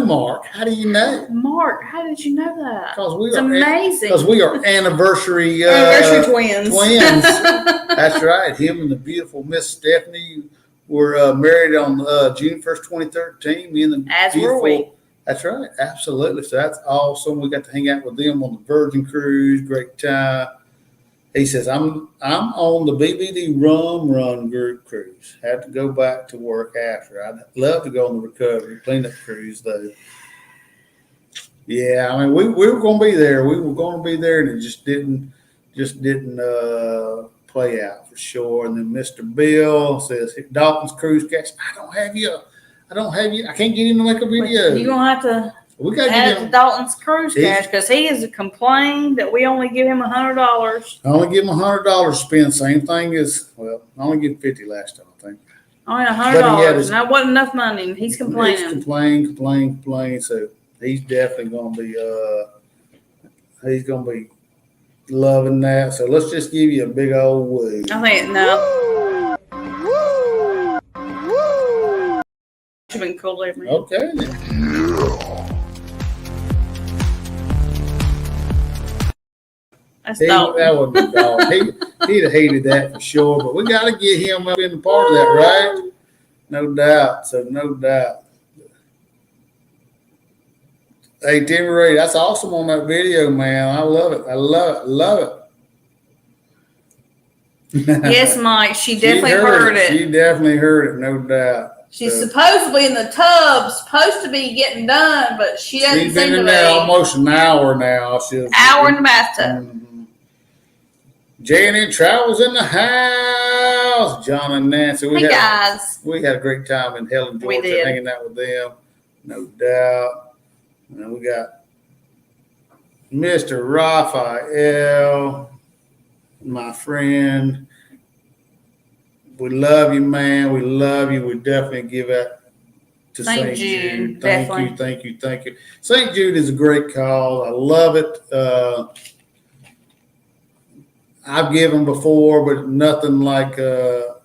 Mark? How do you know? Mark, how did you know that? It's amazing. Because we are anniversary twins. That's right. Him and the beautiful Miss Stephanie were married on June 1st, 2013. Me and the were we. That's right. Absolutely. So that's awesome. We got to hang out with them on the Virgin Cruise. Great time. He says, I'm on the BBD Rum Run group cruise. Had to go back to work after. I'd love to go on the recovery cleanup cruise, though. Yeah, I mean, we were going to be there. We were going to be there, and it just didn't play out for sure. And then Mr. Bill says, Dalton's cruise catch. I don't have you. I can't get him to make a video. You're going to have to. We got to add to Dalton's cruise cash because he has complained that we only give him $100. I only give him $100 to spend. Same thing as, I only give $50 last time, I think. Only $100. And that wasn't enough money. He's complaining. He's complaining. So he's definitely going to be, loving that. So let's just give you a big old woo. I think no. Should have been cool there, man. Okay. Then. That's That dope. wasn't a dog. He'd have hated that for sure. But we got to get him up in the part of that, right? No doubt. So no doubt. Hey, Timmy Ray, that's awesome on that video, man. I love it. I love it. Love it. Yes, Mike. She definitely heard it. She definitely heard it, no doubt. She's supposedly in the tub, supposed to be getting done, but she doesn't She's seem been to in there be. almost an hour now. Hour in the bathtub. Mhm. J&N Travels in the house. John and Nancy. Hey, guys. We had a great time in Helen, We Georgia, did. hanging out with them, no doubt. And we got Mr. Raphael, my friend. We love you, man. We love you. We definitely give that to St. St. Jude, Jude. Thank you. St. Jude is a great call. I love it. I've given before, but nothing like, well,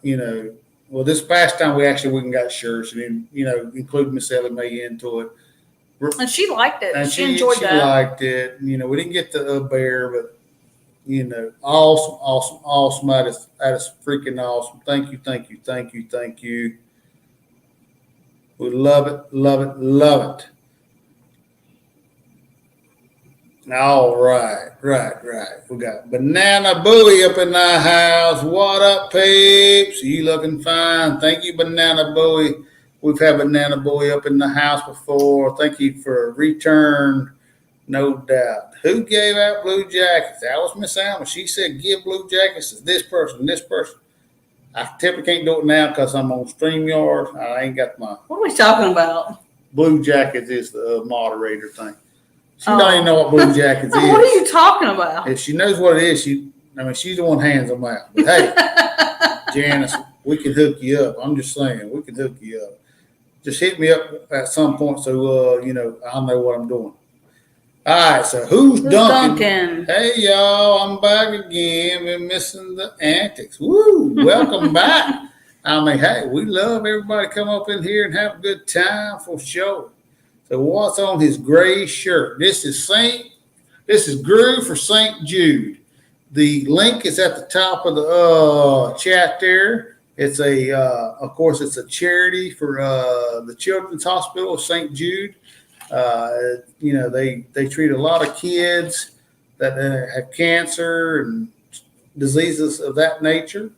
this past time we actually went and got shirts and, including Miss Ellie Mae into it. And she liked it. And She enjoyed she that. liked it. We didn't get the bear, but awesome. That is freaking awesome. Thank you. We love it. All right. We got Banana Bowie up in our house. What up, peeps? You looking fine? Thank you, Banana Bowie. We've had Banana Bowie up in the house before. Thank you for a return, no doubt. Who gave out blue jackets? That was Miss Alma. She said give blue jackets to this person. I typically can't do it now because I'm on StreamYard. I ain't got my What are we talking about? blue jackets is the moderator thing. She don't even know what blue jackets is. What are you talking about? If she knows what it is, she's the one hands them out. But hey, Janice, we can hook you up. I'm just saying, we can hook you up. Just hit me up at some point so I'll know what I'm doing. All right, so who's Duncan? Hey y'all, I'm back again. Been missing the antics. Woo! Welcome back. Hey, we love everybody come up in here and have a good time for sure. So what's on his gray shirt? This is Groove for St. Jude. The link is at the top of the chat there. It's of course, it's a charity for the Children's Hospital of St. Jude. They treat a lot of kids that have cancer and diseases of that nature.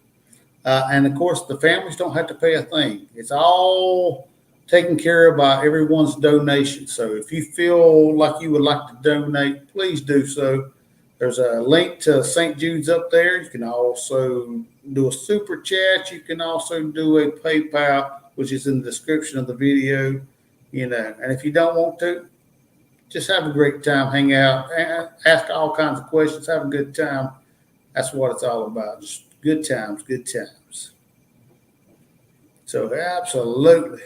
And of course, the families don't have to pay a thing. It's all taken care of by everyone's donation. So if you feel like you would like to donate, please do so. There's a link to St. Jude's up there. You can also do a super chat. You can also do a PayPal, which is in the description of the video. And if you don't want to, just have a great time, hang out, ask all kinds of questions, have a good time. That's what it's all about. Just good times. So absolutely.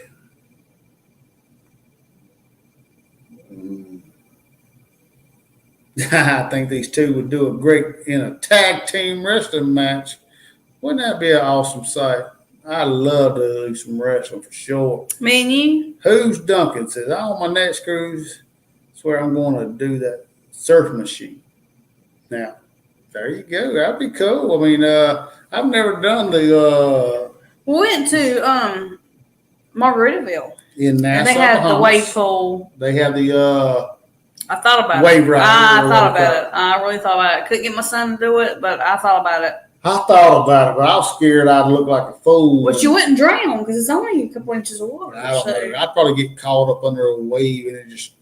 I think these two would do a great in a tag team wrestling match. Wouldn't that be an awesome sight? I love to do some wrestling for sure. Me and you? Who's Duncan? Says, on my next cruise, that's where I'm going to do that surf machine. Now, there you go. That'd be cool. I mean, I've never done the. We went to Margaritaville. In Nassau. And they had the Bahamas. wave pool. They have the. I thought about Wave it. rider, I or thought whatever. about it. I really thought about it. Couldn't get my son to do it, but I thought about it. I thought about it, but I was scared I'd look like a fool. But you wouldn't drown because it's only a couple inches of water. I don't So know. I'd probably get caught up under a wave and it just.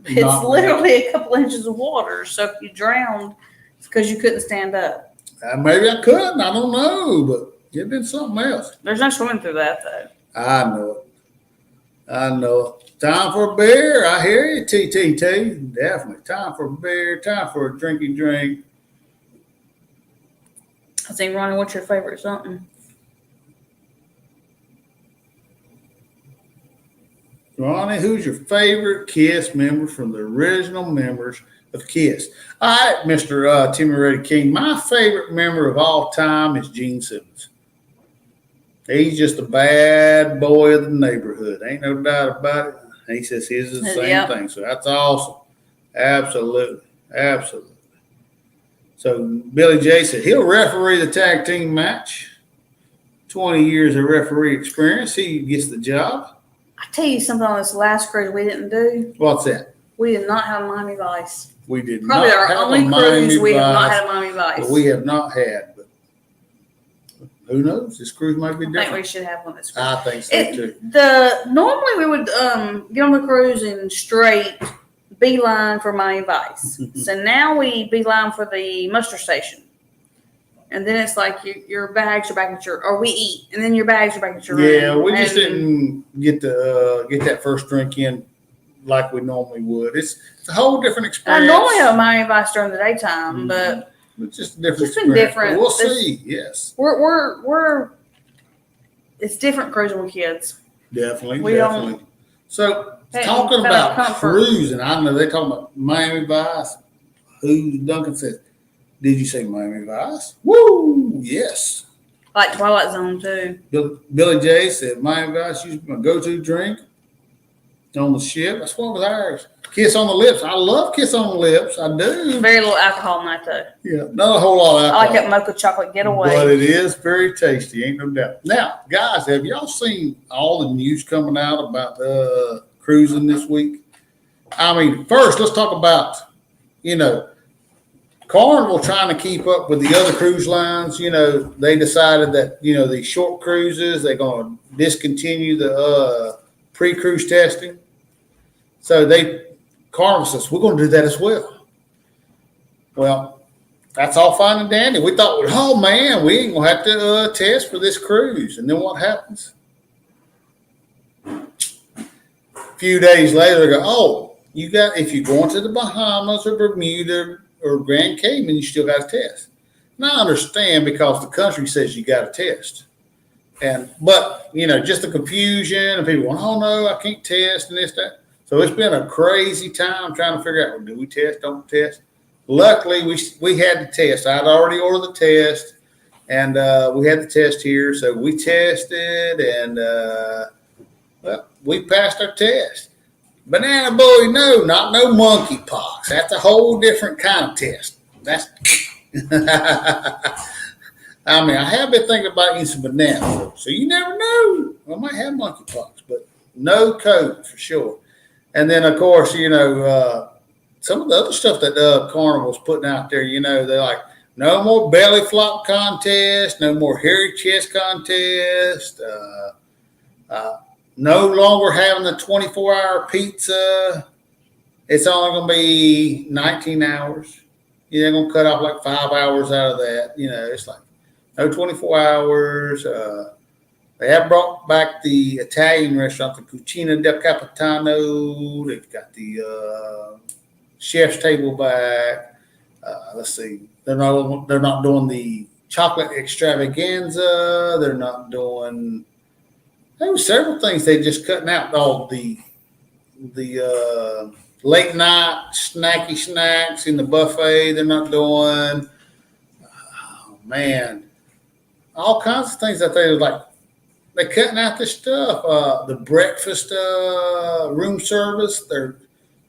it's knock me literally a couple inches of water. So if you drowned, it's because you couldn't stand up. out. Maybe I couldn't. I don't know, but it'd been something else. There's no swimming through that though. I know it. Time for a beer. I hear you, TTT. Definitely. Time for a beer. Time for a drinky drink. I think, Ronnie, what's your favorite something? Ronnie, who's your favorite KISS member from the original members? of KISS. All right, Mr. Timmy Reddy King. My favorite member of all time is Gene Simmons. He's just a bad boy of the neighborhood. Ain't no doubt about it. He says his is the same Yep. thing. So that's awesome. Absolutely. Absolutely. So Billy J said he'll referee the tag team match. 20 years of referee experience. He gets the job. I tell you something on this last cruise we didn't do. What's that? We did not have Miami Vice. We did Probably not our have only a Miami cruise we have not Vice, had a Miami Vice. but we have not had. But who knows? This cruise might be I think different. we should have one this cruise. I think so too. Normally we would get on the cruise and straight beeline for Miami Vice. So now we beeline for the muster station. And then it's like your bags are back at or we eat, and then your bags are back at your room. Yeah, we just And didn't get that first drink in like we normally would. It's a whole different I experience. normally have a Miami Vice during the daytime, but It's just a different It's been experience. different. But we'll This- see. Yes, we're it's different cruising with kids. definitely. We definitely. So Hey, talking found about comfort. cruising, I know they're talking about Miami Vice. Who Duncan says, did you say Miami Vice? Woo! Yes. Like Twilight Zone too. Billy J said Miami Vice used to be my go-to drink on the ship. That's what was ours. Kiss on the lips. I love kiss on the lips. I do. Very little alcohol in that though. Yeah, not a whole lot of I alcohol. like that mocha chocolate getaway. But it is very tasty, ain't no doubt. Now, guys, have y'all seen all the news coming out about cruising this week? I mean, first, let's talk about, Carnival trying to keep up with the other cruise lines. They decided that, these short cruises, they're going to discontinue the pre-cruise testing. So Carnival says, we're going to do that as well. Well, that's all fine and dandy. We thought, oh man, we ain't gonna have to test for this cruise. And then what happens? A few days later, they go, oh, if you're going to the Bahamas or Bermuda or Grand Cayman, you still got to test. And I understand because the country says you got to test. But just the confusion and people going, oh no, I can't test and this, that. So it's been a crazy time trying to figure out, do we test, don't test? Luckily, we had the test. I'd already ordered the test, and we had the test here. So we tested, and we passed our test. Banana Boy, no monkeypox. That's a whole different kind of test. That's, I mean, I have been thinking about eating some bananas, so you never know. I might have monkeypox, but no COVID for sure. And then, of course, some of the other stuff that Carnival's putting out there, they're like, no more belly flop contest, no more hairy chest contest, no longer having the 24-hour pizza. It's only going to be 19 hours. They're going to cut off like 5 hours out of that. It's like no 24 hours. They have brought back the Italian restaurant, the Cucina del Capitano. They've got the chef's table back. Let's see. They're not doing the chocolate extravaganza. They're not doing. There were several things they just cutting out. All the late night snacky snacks in the buffet. They're not doing. Oh man, all kinds of things that they were like. They're cutting out this stuff. The breakfast room service. They're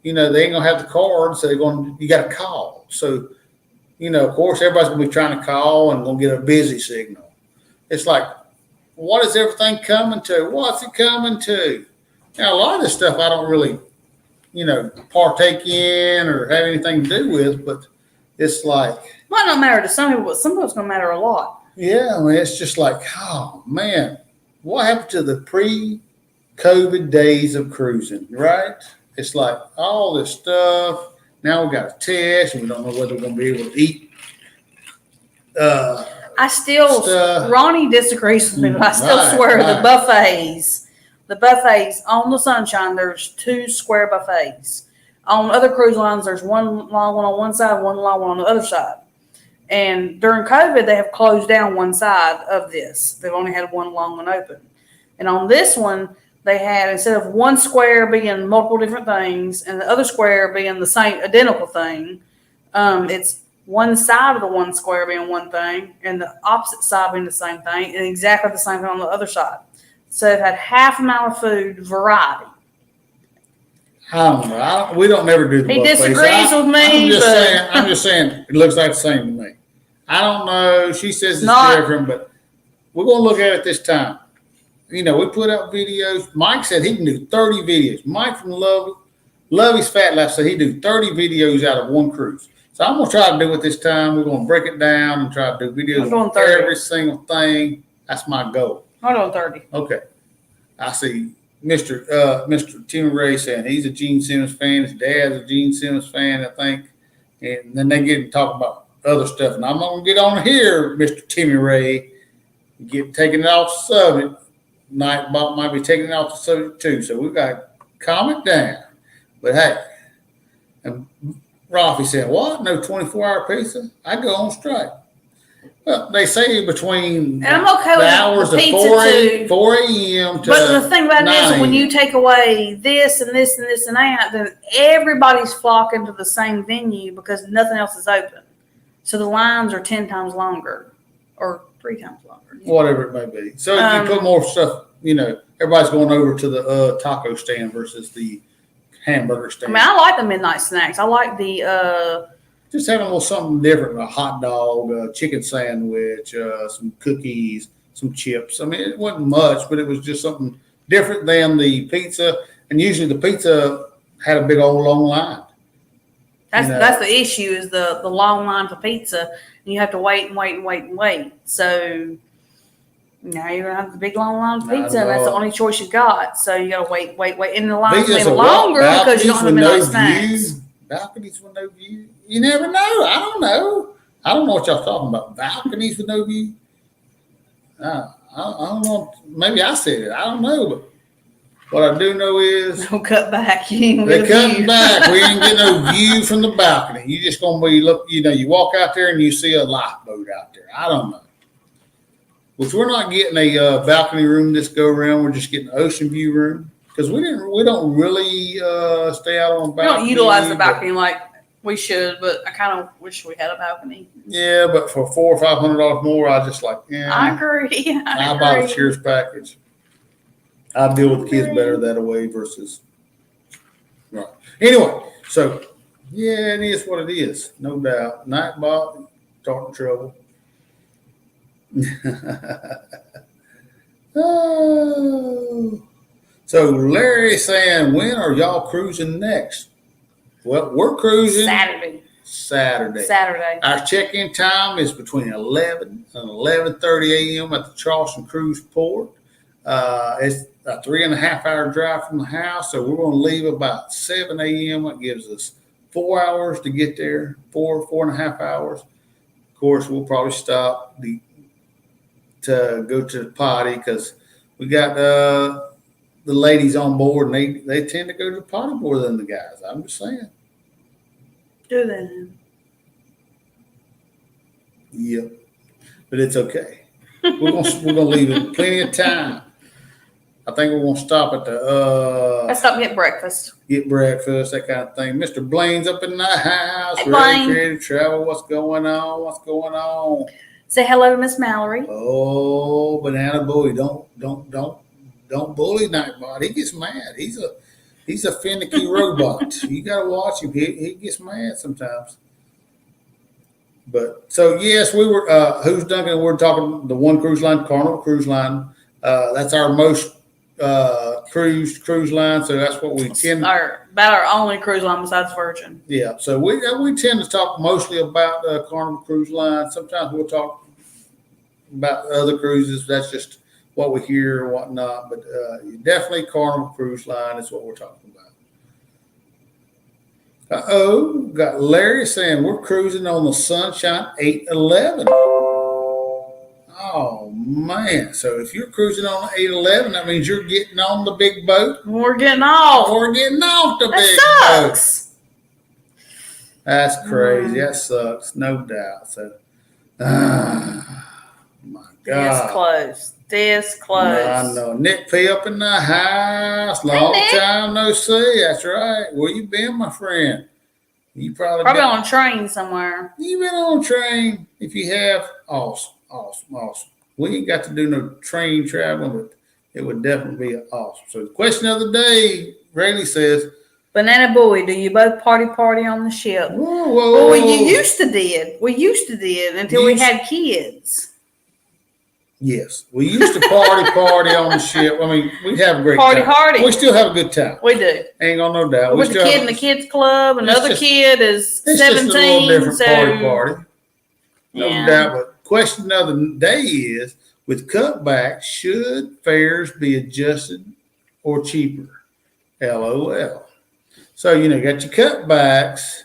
they ain't gonna have the card, so you got to call. So, of course, everybody's gonna be trying to call and gonna get a busy signal. It's like, what is everything coming to? What's it coming to? Now, a lot of this stuff I don't really, partake in or have anything to do with, but it's like, Might not matter to some people, but some people it's gonna matter a lot. yeah, I mean, it's just like, oh man, what happened to the pre-COVID days of cruising, right? It's like all this stuff. Now we got a test, and we don't know whether we're going to be able to eat. Ronnie disagrees with me, but I still swear right. the buffets on the Sunshine, there's 2 square buffets. On other cruise lines, there's one long one on one side, one long one on the other side. And during COVID, they have closed down one side of this. They've only had one long one open. And on this one, they had, instead of one square being multiple different things and the other square being the same identical thing, it's one side of the one square being one thing and the opposite side being the same thing and exactly the same thing on the other side. So they've had half amount of food variety. I don't know. We don't never do the He buffet. disagrees with me, I'm just saying, it looks like the same to me. I don't know. She says it's not different, but we're going to look at it this time. You know, we put out videos. Mike said he can do 30 videos. Mike from Lovey's Fat Life said he do 30 videos out of one cruise. So I'm going to try to do it this time. We're going to break it down and try to do videos on every single thing. That's my goal. I'm doing 30. Okay. I see Mr. Tim Ray saying he's a Gene Simmons fan. His dad's a Gene Simmons fan, I think. And then they get to talk about other stuff. And I'm not going to get on here, Mr. Timmy Ray, taking it off the subject. Nightbot might be taking it off the subject too. So we got to calm it down. But hey, and Rafi said, what? No 24-hour pizza? I go on strike. Well, they say between and I'm okay the with hours the of pizza 4 a.m. to But the thing about it is, 9 when you a.m. take away this and this and this and that, then everybody's flocking to the same venue because nothing else is open. So the lines are 10 times longer or 3 times longer. Whatever it may be. So you put more stuff, you know, everybody's going over to the taco stand versus the hamburger I stand. mean, I like the midnight snacks. I like the just having a little something different, a hot dog, a chicken sandwich, some cookies, some chips. I mean, it wasn't much, but it was just something different than the pizza. And usually the pizza had a big old long line. That's the issue is the long line for pizza, and you have to wait and wait and wait and wait. So now you're gonna have the big long line for pizza, and that's the only choice you got. So you gotta wait, and the line's getting longer because you don't have the midnight snacks. Balconies with no view. You never know. I don't know. I don't know what y'all talking about. Balconies with no view. I don't know. Maybe I said it. I don't know, but what I do know is Don't cut back. You they cut back. We ain't get no view from the balcony. You just gonna be you walk out there and you see a lifeboat out there. I don't know. Which we're not getting a balcony room this go around. We're just getting an ocean view room because we don't really stay out on the balcony. We don't utilize the balcony like we should, but I kind of wish we had a balcony. Yeah, but for $400 or $500 more, I just like. Yeah, I agree. I buy the Cheers package. I deal with the kids better that way versus. Right. Anyway, so yeah, it is what it is, no doubt. Nightbot, starting trouble. Oh. So Larry saying, when are y'all cruising next? Well, we're cruising Saturday. Our check-in time is between 11 and 11:30 a.m. at the Charleston Cruise Port. It's a 3.5-hour drive from the house, so we're going to leave about 7 a.m. That gives us 4 hours to get there, 4.5 hours. Of course, we'll probably stop to go to the potty because we got the ladies on board, and they tend to go to the potty more than the guys. I'm just saying. Do that. Yep, but it's okay. We're gonna leave it plenty of time. I think we're gonna stop at the Let's stop and get breakfast. that kind of thing. Mr. Blaine's up in the house. Hey, Ready Blaine. Creative Travel. What's going on? Say hello to Miss Mallory. Oh, Banana Boy, don't bully Nightbot. He gets mad. He's a finicky robot. You gotta watch him. He gets mad sometimes. But so yes, we were. Who's Duncan? We're talking the one cruise line, Carnival Cruise Line. That's our most cruise line. So that's what we tend. About our only cruise line besides Virgin. Yeah. So we tend to talk mostly about Carnival Cruise Line. Sometimes we'll talk about other cruises. That's just what we hear and whatnot. But definitely Carnival Cruise Line is what we're talking about. Got Larry saying we're cruising on the Sunshine 811. Oh, man. So if you're cruising on the 811, that means you're getting on the big boat. We're getting off. We're getting off the That big sucks. boat. That's crazy. That sucks. No doubt. So, my God. This close. I know. Nick P up in the house. Long Nick. time no see. That's right. Where you been, my friend? You probably Probably been, on a train somewhere. you been on a train. If you have, awesome. We ain't got to do no train traveling, but it would definitely be awesome. So the question of the day, Rayleigh says, Banana Boy, do you both party on the ship? whoa. Well, you used to did. We used to did until we had kids. Yes, we used to party on the ship. I mean, we have a great Party time. hardy. We still have a good time. We do. Ain't gonna no doubt. We with the kid in the kids club. Another kid is 17. Just a little different party. No Yeah. doubt. But question of the day is, with cutbacks, should fares be adjusted or cheaper? LOL. So, you got your cutbacks.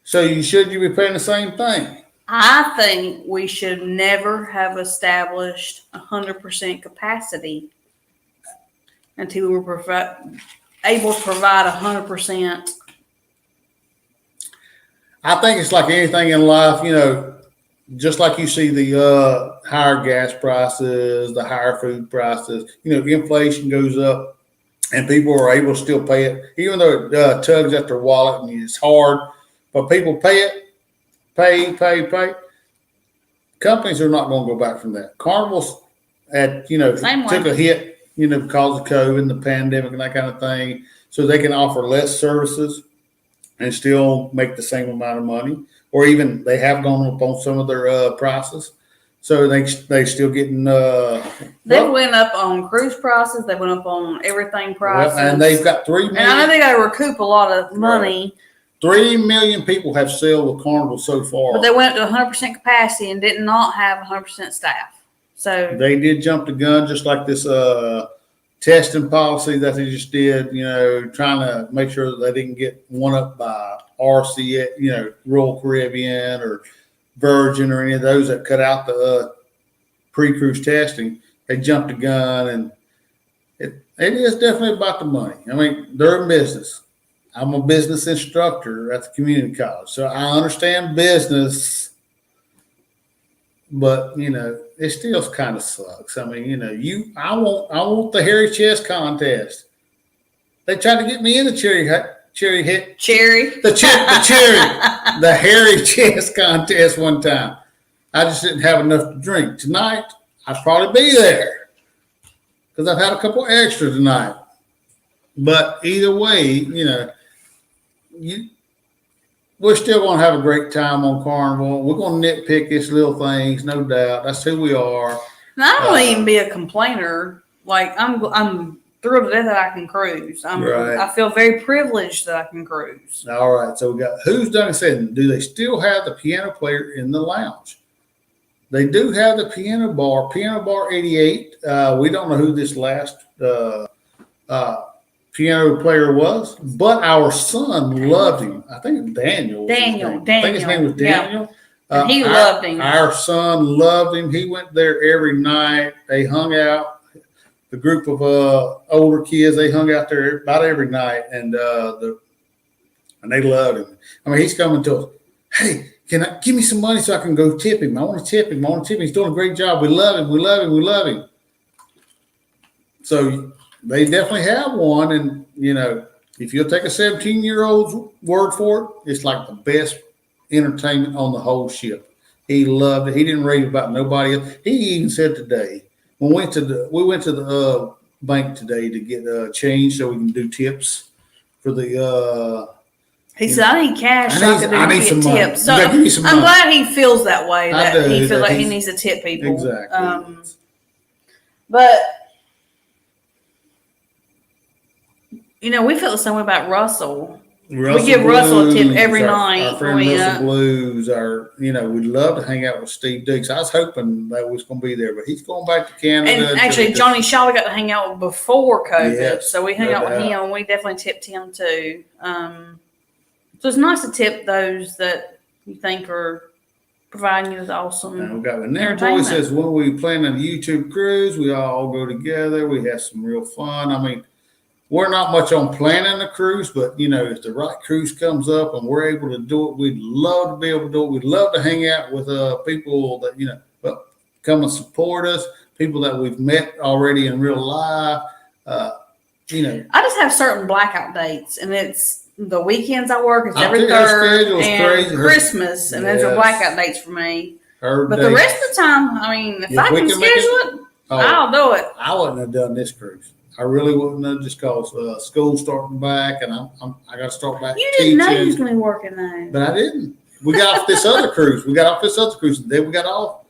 So should you be paying the same thing? I think we should never have established 100% capacity until we were able to provide 100%. I think it's like anything in life, just like you see the higher gas prices, the higher food prices, inflation goes up and people are able to still pay it, even though it tugs at their wallet and it's hard, but people pay it. Pay. Companies are not going to go back from that. Carnival's took a hit, because of COVID and the pandemic and that kind of thing, so they can offer less services and still make the same amount of money, or even they have gone up on some of their prices, so they still getting. They went up on cruise prices. They went up on everything prices, and they've got 3 million. And I know they got to recoup a lot of money. Right. 3 million people have sailed with Carnival so far. But they went up to 100% capacity and did not have 100% staff. So they did jump the gun, just like this testing policy that they just did, trying to make sure that they didn't get one up by RCA, Royal Caribbean or Virgin or any of those that cut out the pre-cruise testing. They jumped the gun, and it is definitely about the money. I mean, they're in business. I'm a business instructor at the community college, so I understand business, but it still kind of sucks. I mean, I want the hairy chest contest. They tried to get me in the the hairy chest contest one time. I just didn't have enough to drink. Tonight, I'd probably be there because I've had a couple extra tonight. But either way, we're still going to have a great time on Carnival. We're going to nitpick these little things, no doubt. That's who we are. And I don't even be a complainer. Like I'm thrilled to death that I can cruise. Right. I feel very privileged that I can cruise. All right. So we got Who's Done It Said. Do they still have the piano player in the lounge? They do have the piano bar 88. We don't know who this last piano player was, but our son loved him. I think it's Daniel. Daniel. I think his name was Daniel. Yeah. And he loved him. Our son loved him. He went there every night. They hung out. The group of older kids, they hung out there about every night, and they loved him. I mean, he's coming to us. Hey, can I give me some money so I can go tip him? I want to tip him. He's doing a great job. We love him. So they definitely have one, and if you'll take a 17-year-old's word for it, it's like the best entertainment on the whole ship. He loved it. He didn't rave about nobody else. He even said today, when we went to the bank today to get change so we can do tips for the. He said, "I need cash. I need some money. Tips." So I'm glad he feels that way. That he feels like he needs to tip people. Exactly. But we feel the same way about Russell. We give Russell a tip every night. Our friend Russell Blues, we'd love to hang out with Steve Dukes. I was hoping that was going to be there, but he's going back to Canada. And actually, Johnny Shaw we got to hang out with before COVID. Yes, So we hung out with him. We definitely tipped him too. So it's nice to tip those that you think are providing you with awesome and we got Boy says, when we plan a YouTube cruise, we all go together. We have some real fun. I mean, we're not much on planning a cruise, but if the right cruise comes up and we're able to do it, we'd love to be able to do it. We'd love to hang out with people that well, come and support us, people that we've met already in real life. You know, I just have certain blackout dates, and it's the weekends I work. It's every I'll tell you, her third, schedule's and crazy. Christmas, and those are Yes. blackout dates for me. her But the dates- rest of the time, I mean, if If I we can can make schedule it- it, oh, I'll do it. I wouldn't have done this cruise. I really wouldn't have, just cause school's starting back, and I got to start back You teaching. didn't know you was going to be working though. But I didn't. We got off this other cruise. And then we got off.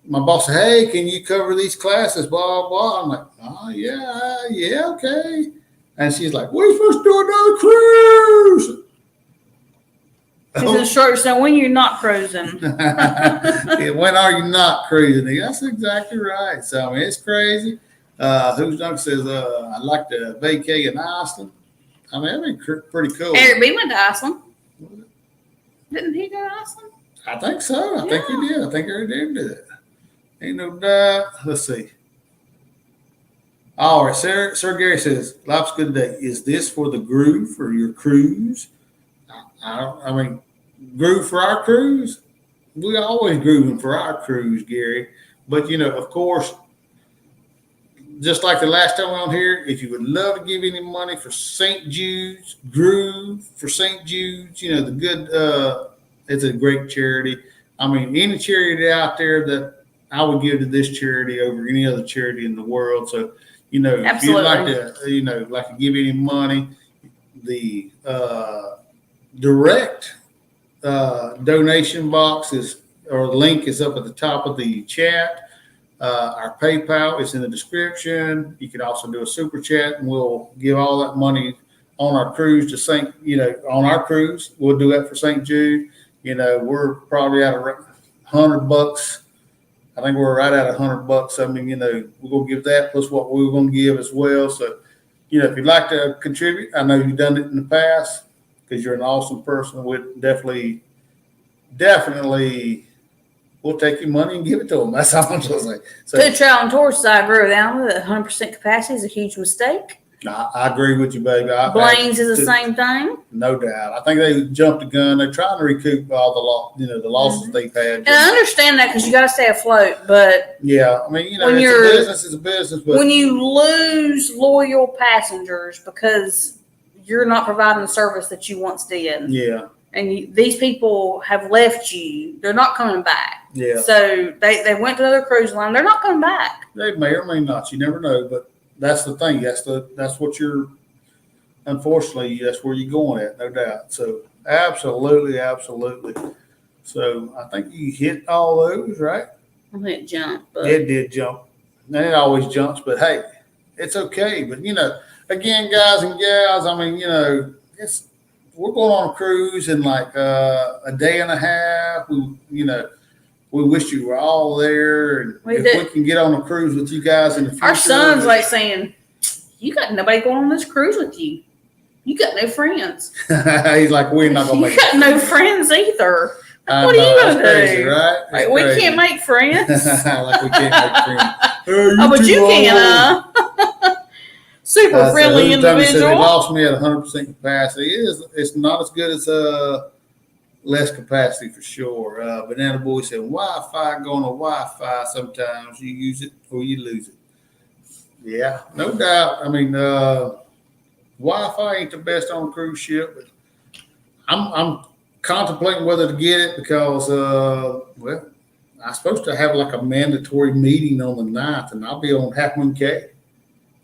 My boss said, "Hey, can you cover these classes?" Blah blah. I'm like, "Oh yeah, okay." And she's like, "We're supposed to do another cruise." His instructor said, when you're not cruising. Yeah, when are you not cruising? That's exactly right. So I mean, it's crazy. Who's Dunk says, "I'd like to vacate in Iceland." I mean, that'd be pretty cool. Eric B went to Iceland. Didn't he go to Iceland? I think so. I think he did. I think he did do that. Ain't no doubt. Let's see. All right, Sir Gary says, "Life's good today. Is this for the groove for your cruise?" I mean, groove for our cruise. We always grooving for our cruise, Gary. But you know, of course, just like the last time on here, if you would love to give any money for St. Jude's, groove for St. Jude's, you know, the good. It's a great charity. I mean, any charity out there that I would give to this charity over any other charity in the world. So, you know, if you'd like to, like to give any money, the direct donation box or link is up at the top of the chat. Our PayPal is in the description. You can also do a super chat, and we'll give all that money on our cruise to on our cruise. We'll do that for St. Jude. You know, we're probably at $100. I think we're right at $100. I mean, you know, we're going to give that plus what we were going to give as well. So, you know, if you'd like to contribute, I know you've done it in the past because you're an awesome person. We'd definitely, we'll take your money and give it to them. That's all I'm going to say. So, To the traveling tourists, I agree with Alan that 100% capacity is a huge mistake. I agree with you, baby. Blaine's is the same thing. No doubt. I think they jumped the gun. They're trying to recoup all the losses they've had. And I understand that because you got to stay afloat. But yeah, I mean, you know, when it's a business. But when you lose loyal passengers because you're not providing the service that you once did, yeah, and these people have left you, they're not coming back. yeah, So they went to another cruise line. They're not coming back. they may or may not. You never know. But that's the thing. That's what you're. Unfortunately, that's where you're going at, no doubt. So absolutely. So I think you hit all those, right? I think it jumped. But It did jump. And it always jumps, but hey, it's okay. But you know, again, guys and gals, I mean, you know, we're going on a cruise in like a day and a half. We wish you were all there. And we can get on a cruise with you guys in the future. Our son's like saying, "You got nobody going on this cruise with you. You got no friends." He's like, we're not gonna make You got no friends either. I What are you know, gonna that's crazy, do? right? Like, we can't make friends. Like we can't make friends. Oh, but you can, super friendly They individual. lost me at 100% capacity. It's not as good as less capacity for sure. Banana Boy said, Wi-Fi going to Wi-Fi. Sometimes you use it or you lose it. Yeah, no doubt. I mean, Wi-Fi ain't the best on a cruise ship, but I'm contemplating whether to get it because, I'm supposed to have like a mandatory meeting on the 9th, and I'll be on Half Moon Cay.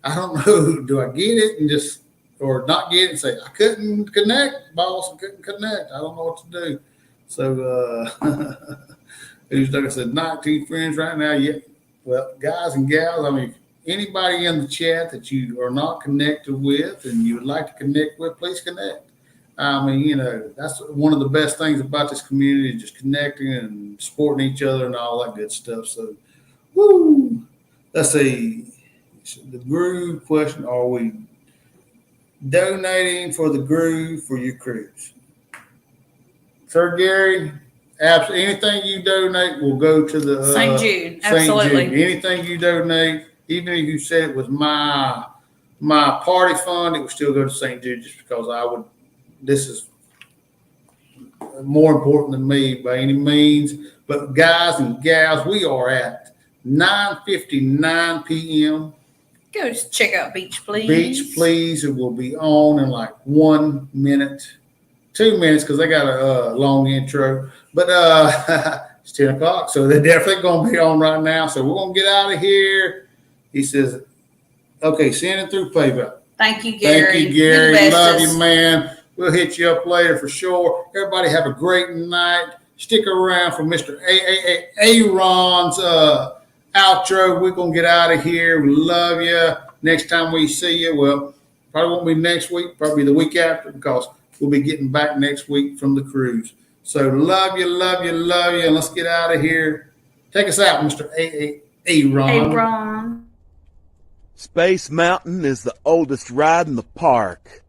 I don't know. Do I get it and or not get it and say, I couldn't connect, boss. I couldn't connect. I don't know what to do. So, who's like I said, 19 friends right now. Yeah. Well, guys and gals, I mean, anybody in the chat that you are not connected with and you would like to connect with, please connect. I mean, you know, that's one of the best things about this community is just connecting and supporting each other and all that good stuff. So, woo. Let's see. The groove question, are we donating for the groove for your cruise? Sir Gary, absolutely. Anything you donate will go to the St. Jude, absolutely. St. Jude. Anything you donate, even if you said it was my party fund, it would still go to St. Jude just because this is more important than me by any means. But guys and gals, we are at 9:59 p.m. Go check out Beach Please. Beach Please. It will be on in like 1 minute, 2 minutes, because they got a long intro. But it's 10 o'clock, so they're definitely going to be on right now. So we're going to get out of here. He says, okay, send it through PayPal. Thank you, Gary. Thank you, You're the Gary. Love bestest. you, man. We'll hit you up later for sure. Everybody have a great night. Stick around for Mr. Aaron's outro. We're going to get out of here. We love you. Next time we see you, well, probably won't be next week, probably the week after, because we'll be getting back next week from the cruise. So love you, love you, love you. And let's get out of here. Take us out, Mr. Aaron. Aaron. Space Mountain is the oldest ride in the park,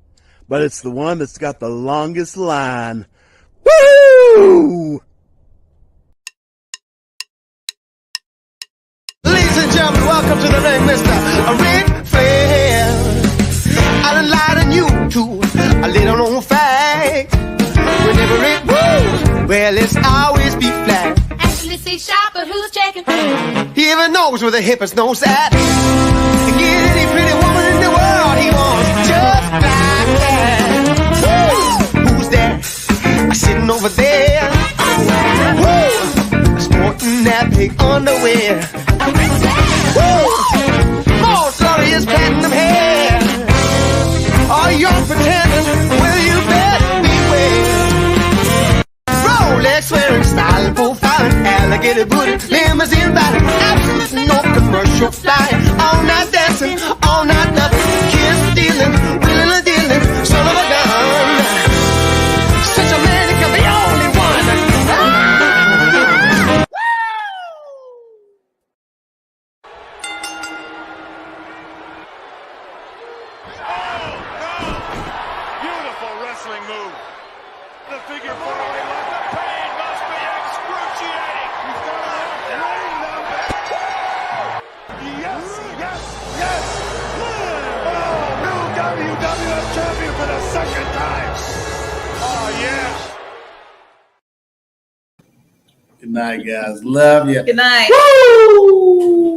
but it's the one that's got the longest line. Woo! Ladies and gentlemen, welcome to the ring, Mr. Ric Flair. I done lied on you too, a little on fact. Whenever it moves, well, it's always be flat. Actually, say shop, but who's checking? He even knows where the hippest knows at. To get any pretty woman in the world, he wants just like that. Woo! Who's that? Sitting over there. Woo! Sporting that big underwear. Woo! Most glorious platinum hair. Are you pretending? Well, you better beware. Rolex wearing, style profiling, alligator booty, limousine riding, absolutely no commercial flying. All night dancing, all night loving, kiss stealing, wheeling and dealing, son of a gun. Such a man, he can be only one. Ah! Beautiful wrestling move. The figure 4 away left. The pain must be excruciating. He's got to ring them back. Yes, yes, yes. Oh, new WWF champion for the second time. Oh, yes. Good night, guys. Love you. Good night. Woo!